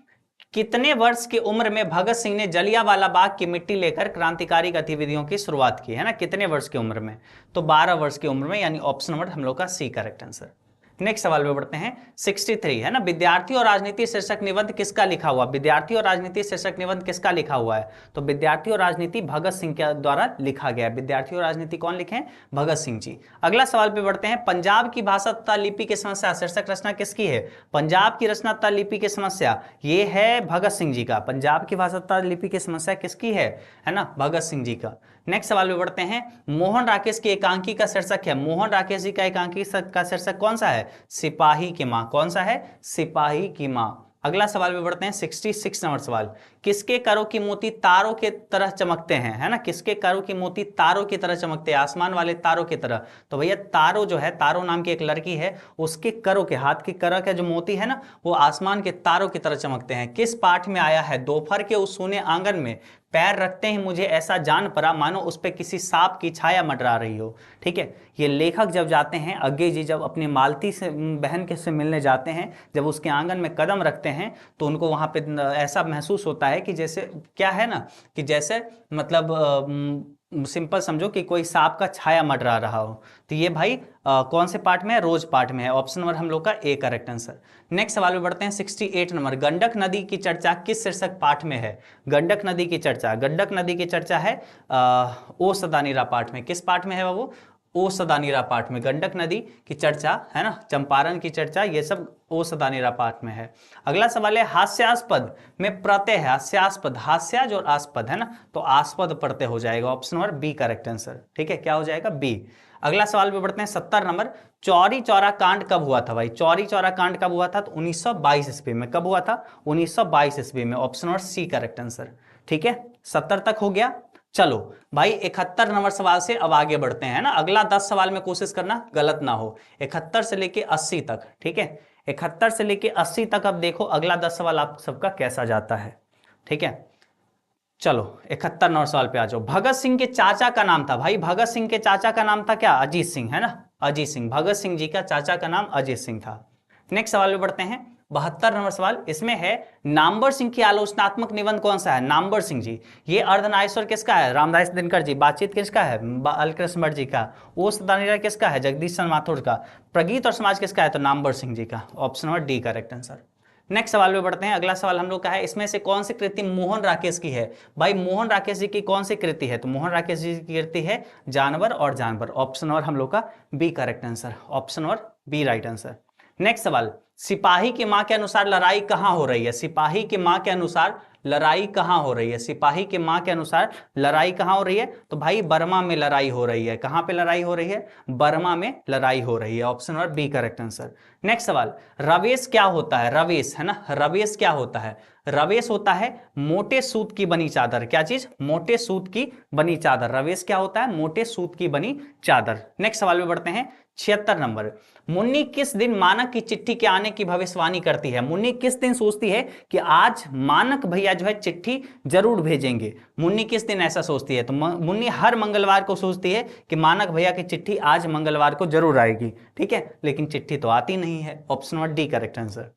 कितने वर्ष की उम्र में भगत सिंह ने जलियांवाला बाग की मिट्टी लेकर क्रांतिकारी गतिविधियों की शुरुआत की? है ना, कितने वर्ष की उम्र में? तो 12 वर्ष की उम्र में, यानी ऑप्शन नंबर हम लोग का सी करेक्ट आंसर। नेक्स्ट सवाल में बढ़ते हैं। 63 है ना, विद्यार्थी और राजनीति शीर्षक निबंध किसका लिखा हुआ? विद्यार्थी और राजनीति शीर्षक निबंध किसका लिखा हुआ है? तो विद्यार्थी और राजनीति भगत सिंह के द्वारा लिखा गया। विद्यार्थी और राजनीति कौन लिखे हैं? भगत सिंह जी। अगला सवाल पे बढ़ते हैं। पंजाब की भाषा तथा लिपि की समस्या शीर्षक रचना किसकी है? पंजाब की रचना तथा लिपि की समस्या, ये है भगत सिंह जी का। पंजाब की भाषा तथा लिपि की समस्या किसकी है ना? भगत सिंह जी का। नेक्स्ट सवाल में बढ़ते हैं। मोहन राकेश की एकांकी का शीर्षक है, मोहन राकेश जी का एकांकी का शीर्षक कौन सा है? सिपाही की मां। कौन सा है? सिपाही की मां। अगला सवाल में बढ़ते हैं। 66 नंबर सवाल। किसके करों की मोती तारों के तरह चमकते हैं? है ना, किसके करों की मोती तारों की तरह चमकते हैं? आसमान वाले तारों की तरह। तो भैया तारो जो है, तारो नाम की एक लड़की है, उसके करों के, हाथ के करों के जो मोती है ना, वो आसमान के तारों की तरह चमकते हैं। किस पाठ में आया है? दोपहर के उस सोने आंगन में पैर रखते ही मुझे ऐसा जान पड़ा मानो उस पे किसी सांप की छाया मंडरा रही हो। ठीक है, ये लेखक जब जाते हैं, अज्ञे जी जब अपनी मालती से बहन के से मिलने जाते हैं, जब उसके आंगन में कदम रखते हैं तो उनको वहां पे ऐसा महसूस होता है कि जैसे क्या है ना, कि जैसे मतलब सिंपल समझो कि कोई सांप का छाया मंडरा रहा हो। तो ये भाई कौन से पार्ट में है? रोज पार्ट में है। ऑप्शन नंबर हम लोग का ए करेक्ट आंसर। नेक्स्ट सवाल में बढ़ते हैं। 68 नंबर। गंडक नदी की चर्चा किस शीर्षक पाठ में है? गंडक नदी की चर्चा, गंडक नदी की चर्चा है ओ सदानीरा पाठ में। किस पाठ में है बाबू? ओ सदानीरा पाठ में गंडक नदी की चर्चा है ना, चंपारण की चर्चा, ये सब ओ सदानीरा पाठ में है। अगला सवाल है। हास्यास्पद में प्रत्यय है, हास्यास्पद, हास्याज और आस्पद है ना, तो आस्पद प्रत्यय हो जाएगा। Option number B correct answer, ठीक है, क्या हो जाएगा? बी। अगला सवाल पे बढ़ते हैं। 70 नंबर। चौरी चौरा कांड कब हुआ था भाई? चौरी चौरा कांड कब हुआ था? तो 1922 ईस्वी में। कब हुआ था? 1922 ईस्वी में। Option number C correct answer, ठीक है। 70 तक हो गया। चलो भाई 71 नंबर सवाल से अब आगे बढ़ते हैं ना। अगला 10 सवाल में कोशिश करना गलत ना हो। 71 से लेके 80 तक, ठीक है, 71 से लेके 80 तक। अब देखो अगला 10 सवाल आप सबका कैसा जाता है, ठीक है। चलो 71 नंबर सवाल पे आ जाओ। भगत सिंह के चाचा का नाम था भाई, भगत सिंह के चाचा का नाम था क्या? अजीत सिंह, है ना, अजीत सिंह। भगत सिंह जी का चाचा का नाम अजीत सिंह था। नेक्स्ट सवाल में बढ़ते हैं। 72 नंबर सवाल, इसमें है नामवर सिंह की आलोचनात्मक निबंध कौन सा है? नामवर सिंह जी, ये अर्धनारीश्वर किसका है? रामदास दिनकर जी। बातचीत किसका है? बालकृष्ण भट्ट जी का। ओ सदानीरा किसका है? जगदीश चंद्र माथुर का। प्रगीत और समाज किसका है? तो नामवर सिंह जी का। Option number D correct answer. Next सवाल में बढ़ते हैं। अगला सवाल हम लोग का है, इसमें से कौन सी कृति मोहन राकेश की है? भाई मोहन राकेश जी की कौन सी कृति है? तो मोहन राकेश जी की कृति है जानवर और जानवर। ऑप्शन नंबर हम लोग का B correct answer, option number B right answer. Next सवाल। सिपाही की मां के अनुसार लड़ाई कहां हो रही है? सिपाही की मां के अनुसार लड़ाई कहां हो रही है? सिपाही की मां के अनुसार लड़ाई कहां हो रही है? तो भाई बर्मा में लड़ाई हो रही है। कहां पे लड़ाई हो रही है? बर्मा में लड़ाई हो रही है। Option number B correct answer. Next सवाल। रवेश क्या होता है? रवेश, है ना, रवेश क्या होता है? रवेश होता है मोटे सूत की बनी चादर। क्या चीज? मोटे सूत की बनी चादर। रवेश क्या होता है? मोटे सूत की बनी चादर। नेक्स्ट सवाल में बढ़ते हैं। 76 नंबर। मुन्नी किस दिन मानक की चिट्ठी के आने की भविष्यवाणी करती है? मुन्नी किस दिन सोचती है कि आज मानक भैया जो है चिट्ठी जरूर भेजेंगे? मुन्नी किस दिन ऐसा सोचती है? तो मुन्नी हर मंगलवार को सोचती है कि मानक भैया की चिट्ठी आज मंगलवार को जरूर आएगी, ठीक है, लेकिन चिट्ठी तो आती नहीं है। Option number D correct answer.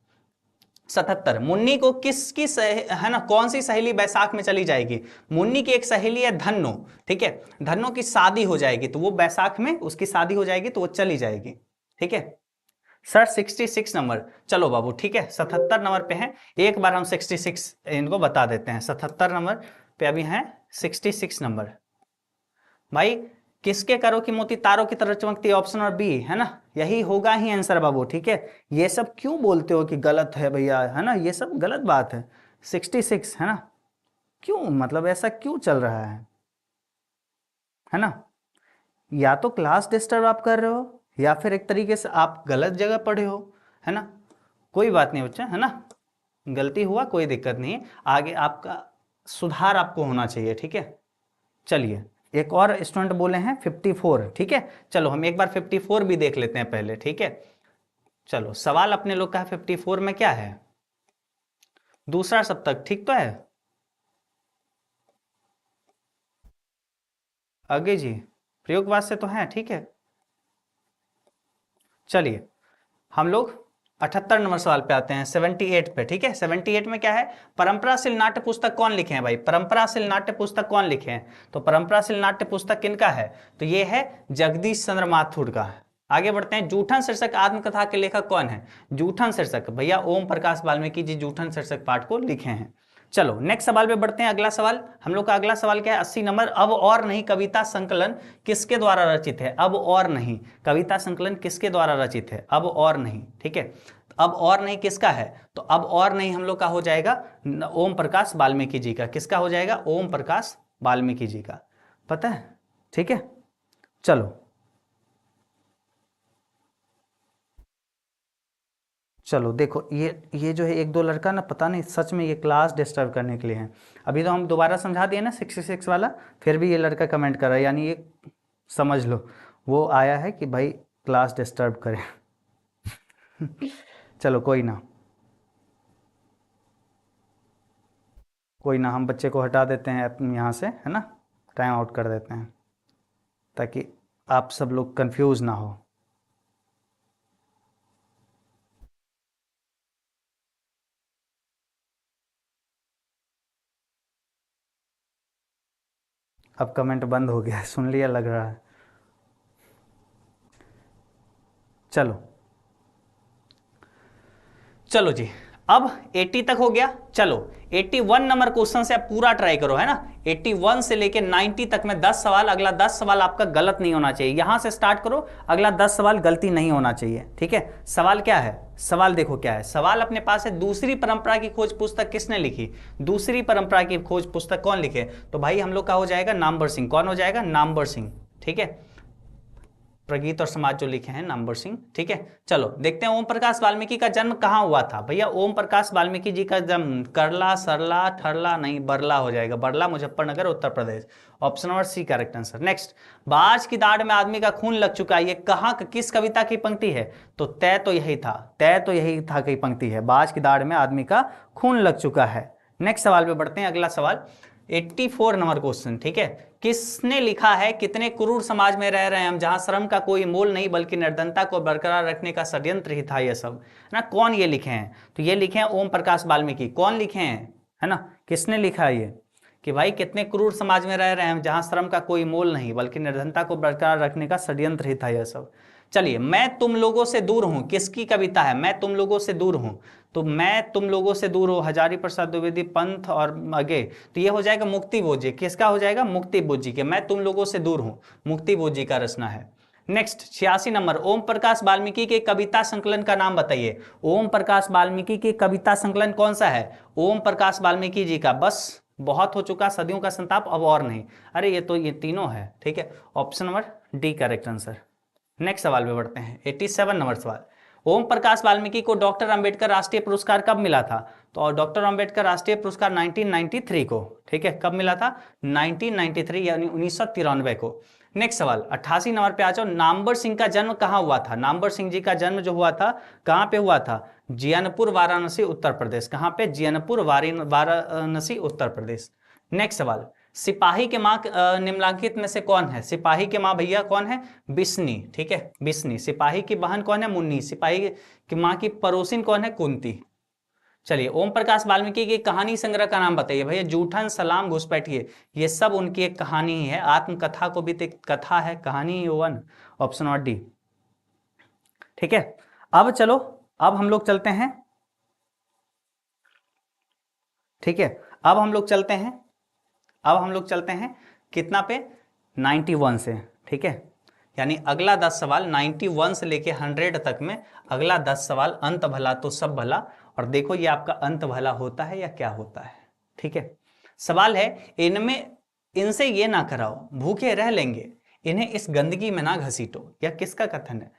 77। Munni को किसकी है ना, कौन सी सहेली बैसाख में चली जाएगी? मुन्नी की एक सहेली है धन्नो, ठीक है, धन्नो की शादी हो जाएगी तो वो बैसाख में उसकी शादी हो जाएगी तो वो चली जाएगी, ठीक है सर। 66 नंबर। चलो बाबू, ठीक है, 77 नंबर पे हैं। एक बार हम 66 इनको बता देते हैं। 77 नंबर पे अभी हैं 66 नंबर। भाई किसके करों की मोती तारों की तरह चमकती है? ऑप्शन नंबर बी, है ना, यही होगा ही आंसर बाबू, ठीक है। ये सब क्यों बोलते हो कि गलत है भैया, है ना, ये सब गलत बात है। 66, है ना, क्यों, मतलब ऐसा क्यों चल रहा है ना? या तो क्लास डिस्टर्ब आप कर रहे हो या फिर एक तरीके से आप गलत जगह पढ़े हो, है ना। कोई बात नहीं बच्चा, है ना, गलती हुआ कोई दिक्कत नहीं, आगे आपका सुधार आपको होना चाहिए, ठीक है। चलिए एक और स्टूडेंट बोले हैं 54, ठीक है। चलो हम एक बार 54 भी देख लेते हैं पहले, ठीक है। चलो सवाल अपने लोग का 54 में क्या है, दूसरा सप्तक, ठीक तो है आगे जी, प्रयोगवाद से तो है, ठीक है। चलिए हम लोग 78 नंबर सवाल पे आते हैं, 78 पे, ठीक है। 78 में क्या है, परंपराशील नाट्य पुस्तक कौन लिखे हैं भाई, परंपराशील नाट्य पुस्तक कौन लिखे हैं, तो परंपराशील नाट्य पुस्तक किनका है, तो ये है जगदीश चंद्र माथुर का है। आगे बढ़ते हैं, जूठन शीर्षक आत्मकथा के लेखक कौन है, जूठन शीर्षक भैया ओम प्रकाश वाल्मीकि जी जूठन शीर्षक पाठ को लिखे हैं। चलो नेक्स्ट सवाल पे बढ़ते हैं, अगला सवाल हम लोग का अगला सवाल क्या है, 80 नंबर, अब और नहीं कविता संकलन किसके द्वारा रचित है, अब और नहीं कविता संकलन किसके द्वारा रचित है, अब और नहीं, ठीक है। अब और नहीं किसका है, तो अब और नहीं हम लोग का हो जाएगा ओम प्रकाश वाल्मीकि जी का, किसका हो जाएगा, ओम प्रकाश वाल्मीकि जी का, पता है, ठीक है। चलो चलो देखो ये जो है एक दो लड़का ना, पता नहीं सच में ये क्लास डिस्टर्ब करने के लिए हैं। अभी तो हम दोबारा समझा दिए ना 66 वाला, फिर भी ये लड़का कमेंट कर रहा है, यानी ये समझ लो वो आया है कि भाई क्लास डिस्टर्ब करें। चलो कोई ना, कोई ना, हम बच्चे को हटा देते हैं यहाँ से, है ना, टाइम आउट कर देते हैं ताकि आप सब लोग कंफ्यूज ना हो। अब कमेंट बंद हो गया, सुन लिया लग रहा है। चलो चलो जी, अब 80 तक हो गया। चलो 81 नंबर क्वेश्चन से आप पूरा ट्राई करो, है ना। 81 से लेके 90 तक में 10 सवाल, अगला 10 सवाल आपका गलत नहीं होना चाहिए, यहां से स्टार्ट करो, अगला 10 सवाल गलती नहीं होना चाहिए, ठीक है। सवाल क्या है, सवाल देखो क्या है, सवाल अपने पास है, दूसरी परंपरा की खोज पुस्तक किसने लिखी, दूसरी परंपरा की खोज पुस्तक कौन लिखे, तो भाई हम लोग का हो जाएगा नामवर सिंह, कौन हो जाएगा, नामवर सिंह, ठीक है। प्रगीत और समाज जो लिखे हैं नामवर सिंह, ठीक है। चलो देखते हैं ओम प्रकाश वाल्मीकि का जन्म कहाँ हुआ था, भैया ओम प्रकाश वाल्मीकि जी का जन्म करला, सरला, ठरला नहीं, बरला हो जाएगा, Barla Muzaffarnagar Uttar Pradesh, option number C correct answer. Next, बाज की दाढ़ में आदमी का खून लग चुका है, ये कहाँ किस कविता की पंक्ति है, तो तय तो यही था, तय तो यही था की पंक्ति है, बाज की दाढ़ में आदमी का खून लग चुका है। नेक्स्ट सवाल पे बढ़ते हैं, अगला सवाल 84 नंबर क्वेश्चन, ठीक है। किसने लिखा है, कितने क्रूर समाज में रह रहे हैं हम, जहां श्रम का कोई मोल नहीं बल्कि निर्धनता को बरकरार रखने का षड्यंत्र ही था ये सब, है ना। कौन ये लिखे हैं, तो ये लिखे हैं ओम प्रकाश वाल्मीकि, कौन लिखे हैं, है ना, किसने लिखा है ये, कि भाई कितने क्रूर समाज में रह रहे हैं जहां श्रम का कोई मोल नहीं बल्कि निर्धनता को बरकरार रखने का षड्यंत्र ही था यह सब। चलिए, मैं तुम लोगों से दूर हूं, किसकी कविता है, मैं तुम लोगों से दूर हूं, तो मैं तुम लोगों से दूर हूं, हजारी प्रसाद द्विवेदी पंथ और आगे, तो ये हो जाएगा मुक्ति बोध जी, किसका हो जाएगा, मुक्ति बोध जी के, मैं तुम लोगों से दूर हूं, मुक्ति बोध जी का रचना है। नेक्स्ट 86 नंबर, ओम प्रकाश वाल्मीकि के कविता संकलन का नाम बताइए, ओम प्रकाश वाल्मीकि के कविता संकलन कौन सा है, ओम प्रकाश वाल्मीकि जी का, बस बहुत हो चुका सदियों का संताप, अब और नहीं, अरे ये तो ये तीनों है, ठीक है, option number D correct answer. Next सवाल पे बढ़ते हैं, 87 नंबर सवाल, ओम प्रकाश वाल्मीकि को डॉक्टर अंबेडकर राष्ट्रीय पुरस्कार कब मिला था, तो डॉक्टर अंबेडकर राष्ट्रीय पुरस्कार 1993 को, ठीक है, कब मिला था, 1993 यानी 1993 को। नेक्स्ट सवाल 88 नंबर पे आ जाओ, नामवर सिंह का जन्म कहाँ हुआ था, नामवर सिंह जी का जन्म जो हुआ था कहाँ पे हुआ था, जियानपुर वाराणसी उत्तर प्रदेश, कहाँ पे, जियानपुर वाराणसी उत्तर प्रदेश। नेक्स्ट सवाल, सिपाही के माँ निम्नलिखित में से कौन है, सिपाही के माँ भैया कौन है, बिस्नी, ठीक है, बिस्नी। सिपाही की बहन कौन है, मुन्नी। सिपाही की माँ की पड़ोसिन कौन है, कुंती। चलिए, ओम प्रकाश वाल्मीकि की कहानी संग्रह का नाम बताइए भैया, जूठन, सलाम, घुसपैठिए, ये सब उनकी एक कहानी ही है, आत्मकथा को भी तो एक कथा है, कहानी ही वन, ऑप्शन नंबर डी, ठीक है। अब चलो, अब हम लोग चलते हैं, ठीक है, अब हम लोग चलते हैं, अब हम लोग चलते हैं कितना पे, 91 से, ठीक है, यानी अगला 10 सवाल 91 से लेके 100 तक में, अगला 10 सवाल अंत भला तो सब भला, और देखो ये आपका अंत भला होता है या क्या होता है, ठीक है। सवाल है, इनमें इनसे ये ना कराओ, भूखे रह लेंगे, इन्हें इस गंदगी में ना घसीटो, यह किसका कथन है,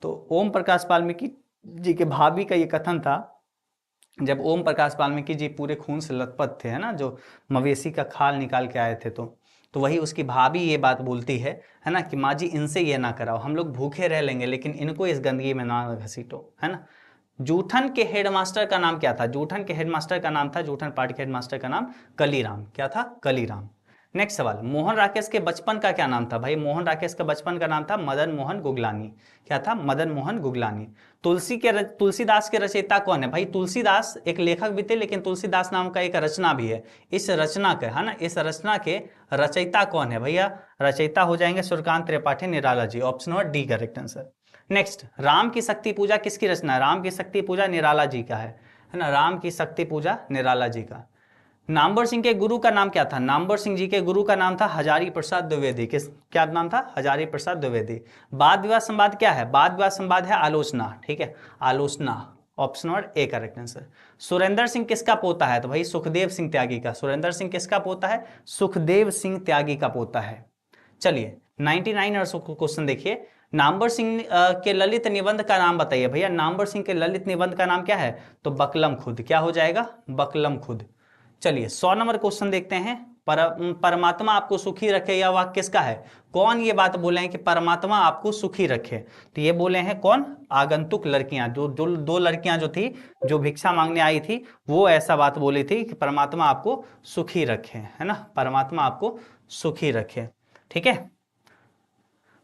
तो ओम प्रकाश वाल्मीकि जी के भाभी का ये कथन था जब ओम प्रकाश वाल्मीकि जी पूरे खून से लथपथ थे, है ना, जो मवेशी का खाल निकाल के आए थे, तो वही उसकी भाभी ये बात बोलती है ना, कि माँ जी इनसे ये ना कराओ, हम लोग भूखे रह लेंगे लेकिन इनको इस गंदगी में ना घसीटो, है ना। जूठन के हेडमास्टर का नाम क्या था? जूठन के हेडमास्टर का नाम था, जूठन पार्ट के हेडमास्टर का नाम कलीराम। क्या था? कलीराम। नेक्स्ट सवाल, मोहन राकेश के बचपन का क्या नाम था? भाई मोहन राकेश का बचपन का नाम था मदन मोहन गुगलानी। क्या था? मदन मोहन गुगलानी। तुलसीदास के रचयिता कौन है? भाई तुलसीदास एक लेखक भी थे, लेकिन तुलसीदास नाम का एक रचना भी है। इस रचना के, है ना, इस रचना के रचयिता कौन है भैया? रचयिता हो जाएंगे Suryakant Tripathi Nirala ji. Option number D correct answer. Next, Ram ki Shakti पूजा किसकी रचना है? राम की शक्ति पूजा निराला जी का है ना, राम की शक्ति पूजा निराला जी का। नामवर सिंह के गुरु का नाम क्या था? नामवर सिंह जी के गुरु का नाम था हजारी प्रसाद द्विवेदी। किस, क्या नाम था? हजारी प्रसाद द्विवेदी। वाद विवाद संवाद क्या है? वाद विवाद संवाद है आलोचना, ठीक है, आलोचना। Option number A correct answer. Surendra Singh किसका पोता है? तो भाई सुखदेव सिंह त्यागी का। सुरेंद्र सिंह किसका पोता है? सुखदेव सिंह त्यागी का पोता है। चलिए 99 और क्वेश्चन देखिए, नामवर सिंह के ललित निबंध का नाम बताइए भैया। नामवर सिंह के ललित निबंध का नाम क्या है? तो बकलम खुद। क्या हो जाएगा? बकलम खुद। चलिए 100 नंबर क्वेश्चन देखते हैं। परमात्मा आपको सुखी रखे, यह वाक्य किसका है? कौन ये बात बोले हैं कि परमात्मा आपको सुखी रखे? तो ये बोले हैं कौन? आगंतुक लड़कियां, जो दो लड़कियां जो थी, जो भिक्षा मांगने आई थी, वो ऐसा बात बोली थी कि परमात्मा आपको सुखी रखे, है ना, परमात्मा आपको सुखी रखे। ठीक है,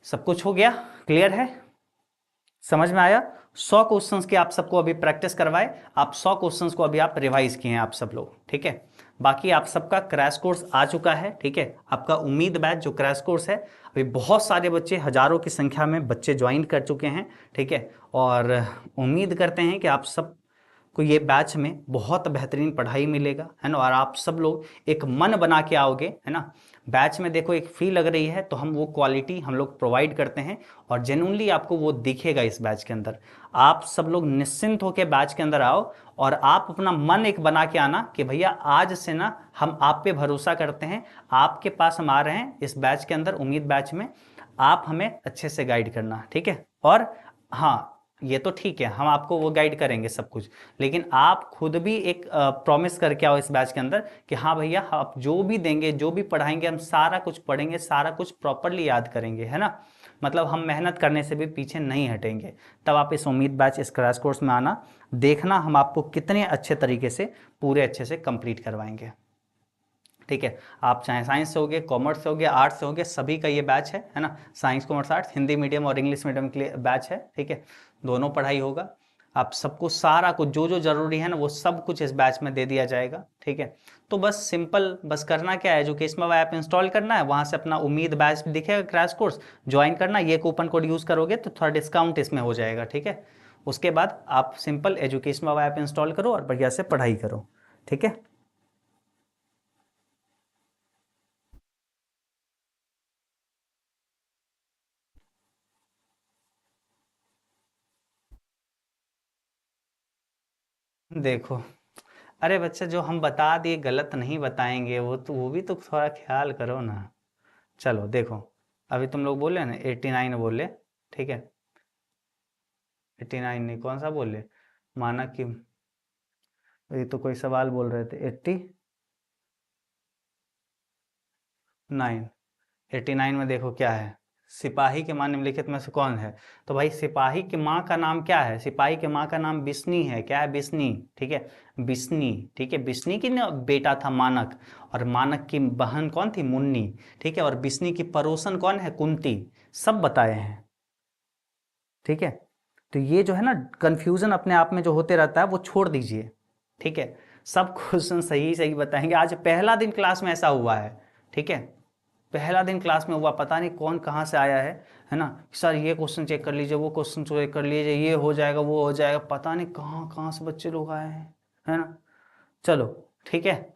सब कुछ हो गया, क्लियर है, समझ में आया? 100 क्वेश्चंस की आप सबको अभी प्रैक्टिस करवाए, आप 100 क्वेश्चंस को अभी आप रिवाइज किए हैं आप सब लोग, ठीक है। बाकी आप सबका क्रैश कोर्स आ चुका है, ठीक है। आपका उम्मीद बैच जो क्रैश कोर्स है, अभी बहुत सारे बच्चे, हजारों की संख्या में बच्चे ज्वाइन कर चुके हैं, ठीक है। और उम्मीद करते हैं कि आप सब को ये बैच में बहुत बेहतरीन पढ़ाई मिलेगा, है ना, और आप सब लोग एक मन बना के आओगे, है ना। बैच में देखो एक फी लग रही है, तो हम वो क्वालिटी हम लोग प्रोवाइड करते हैं और जेन्युइनली आपको वो दिखेगा इस बैच के अंदर। आप सब लोग निश्चिंत होकर बैच के अंदर आओ और आप अपना मन एक बना के आना कि भैया आज से ना हम आप पे भरोसा करते हैं, आपके पास हम आ रहे हैं इस बैच के अंदर, उम्मीद बैच में आप हमें अच्छे से गाइड करना, ठीक है। और हाँ, ये तो ठीक है, हम आपको वो गाइड करेंगे सब कुछ, लेकिन आप खुद भी एक प्रॉमिस करके आओ इस बैच के अंदर कि हाँ भैया आप जो भी देंगे, जो भी पढ़ाएंगे, हम सारा कुछ पढ़ेंगे, सारा कुछ प्रॉपरली याद करेंगे, है ना। मतलब हम मेहनत करने से भी पीछे नहीं हटेंगे। तब आप इस उम्मीद बैच, इस क्रैश कोर्स में आना, देखना हम आपको कितने अच्छे तरीके से पूरे अच्छे से कंप्लीट करवाएंगे, ठीक है। आप चाहे साइंस से होगे, कॉमर्स से होगे, आर्ट्स से होगे, सभी का ये बैच है ना। Science, commerce, arts, Hindi medium और इंग्लिश मीडियम के लिए बैच है, ठीक है। दोनों पढ़ाई होगा। आप सबको सारा कुछ जो जो जरूरी है ना, वो सब कुछ इस बैच में दे दिया जाएगा, ठीक है। तो बस सिंपल, बस करना क्या है, एजुकेशन ऐप इंस्टॉल करना है, वहां से अपना उम्मीद बैच दिखेगा क्रैश कोर्स, ज्वाइन करना, ये कूपन कोड यूज करोगे तो थोड़ा डिस्काउंट इसमें हो जाएगा, ठीक है। उसके बाद आप सिंपल एजुकेशन ऐप इंस्टॉल करो और बढ़िया से पढ़ाई करो, ठीक है। देखो, अरे बच्चा, जो हम बता दिए गलत नहीं बताएंगे, वो भी तो थोड़ा ख्याल करो ना। चलो देखो, अभी तुम लोग बोले ना 89 बोले, ठीक है। 89 नहीं, कौन सा बोले? मानक की, ये तो कोई सवाल बोल रहे थे। 89, 89 में देखो क्या है, सिपाही के मां निम्नलिखित में से कौन है? तो भाई सिपाही की माँ का नाम क्या है? सिपाही की माँ का नाम बिस्नी है। क्या है? बिस्नी, ठीक है, बिस्नी, ठीक है। बिस्नी की ना बेटा था मानक, और मानक की बहन कौन थी? मुन्नी, ठीक है। और बिस्नी की पड़ोसन कौन है? कुंती। सब बताए हैं, ठीक है। तो ये जो है ना कंफ्यूजन अपने आप में जो होते रहता है, वो छोड़ दीजिए, ठीक है। सब क्वेश्चन सही सही बताएंगे। आज पहला दिन क्लास में ऐसा हुआ है, ठीक है, पहला दिन क्लास में हुआ, पता नहीं कौन कहाँ से आया है ना, सर ये क्वेश्चन चेक कर लीजिए, वो क्वेश्चन चेक कर लीजिए, ये हो जाएगा, वो हो जाएगा, पता नहीं कहाँ कहाँ से बच्चे लोग आए हैं, है ना। चलो ठीक है,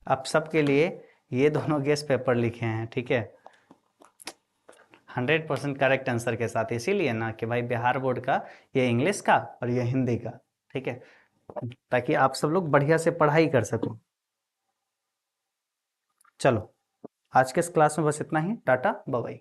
आप सबके लिए ये दोनों गेस पेपर लिखे हैं, ठीक है, 100% करेक्ट आंसर के साथ। इसीलिए ना कि भाई बिहार बोर्ड का ये इंग्लिश का और ये हिंदी का, ठीक है, ताकि आप सब लोग बढ़िया से पढ़ाई कर सको। चलो आज के इस क्लास में बस इतना ही, टाटा बाय बाय।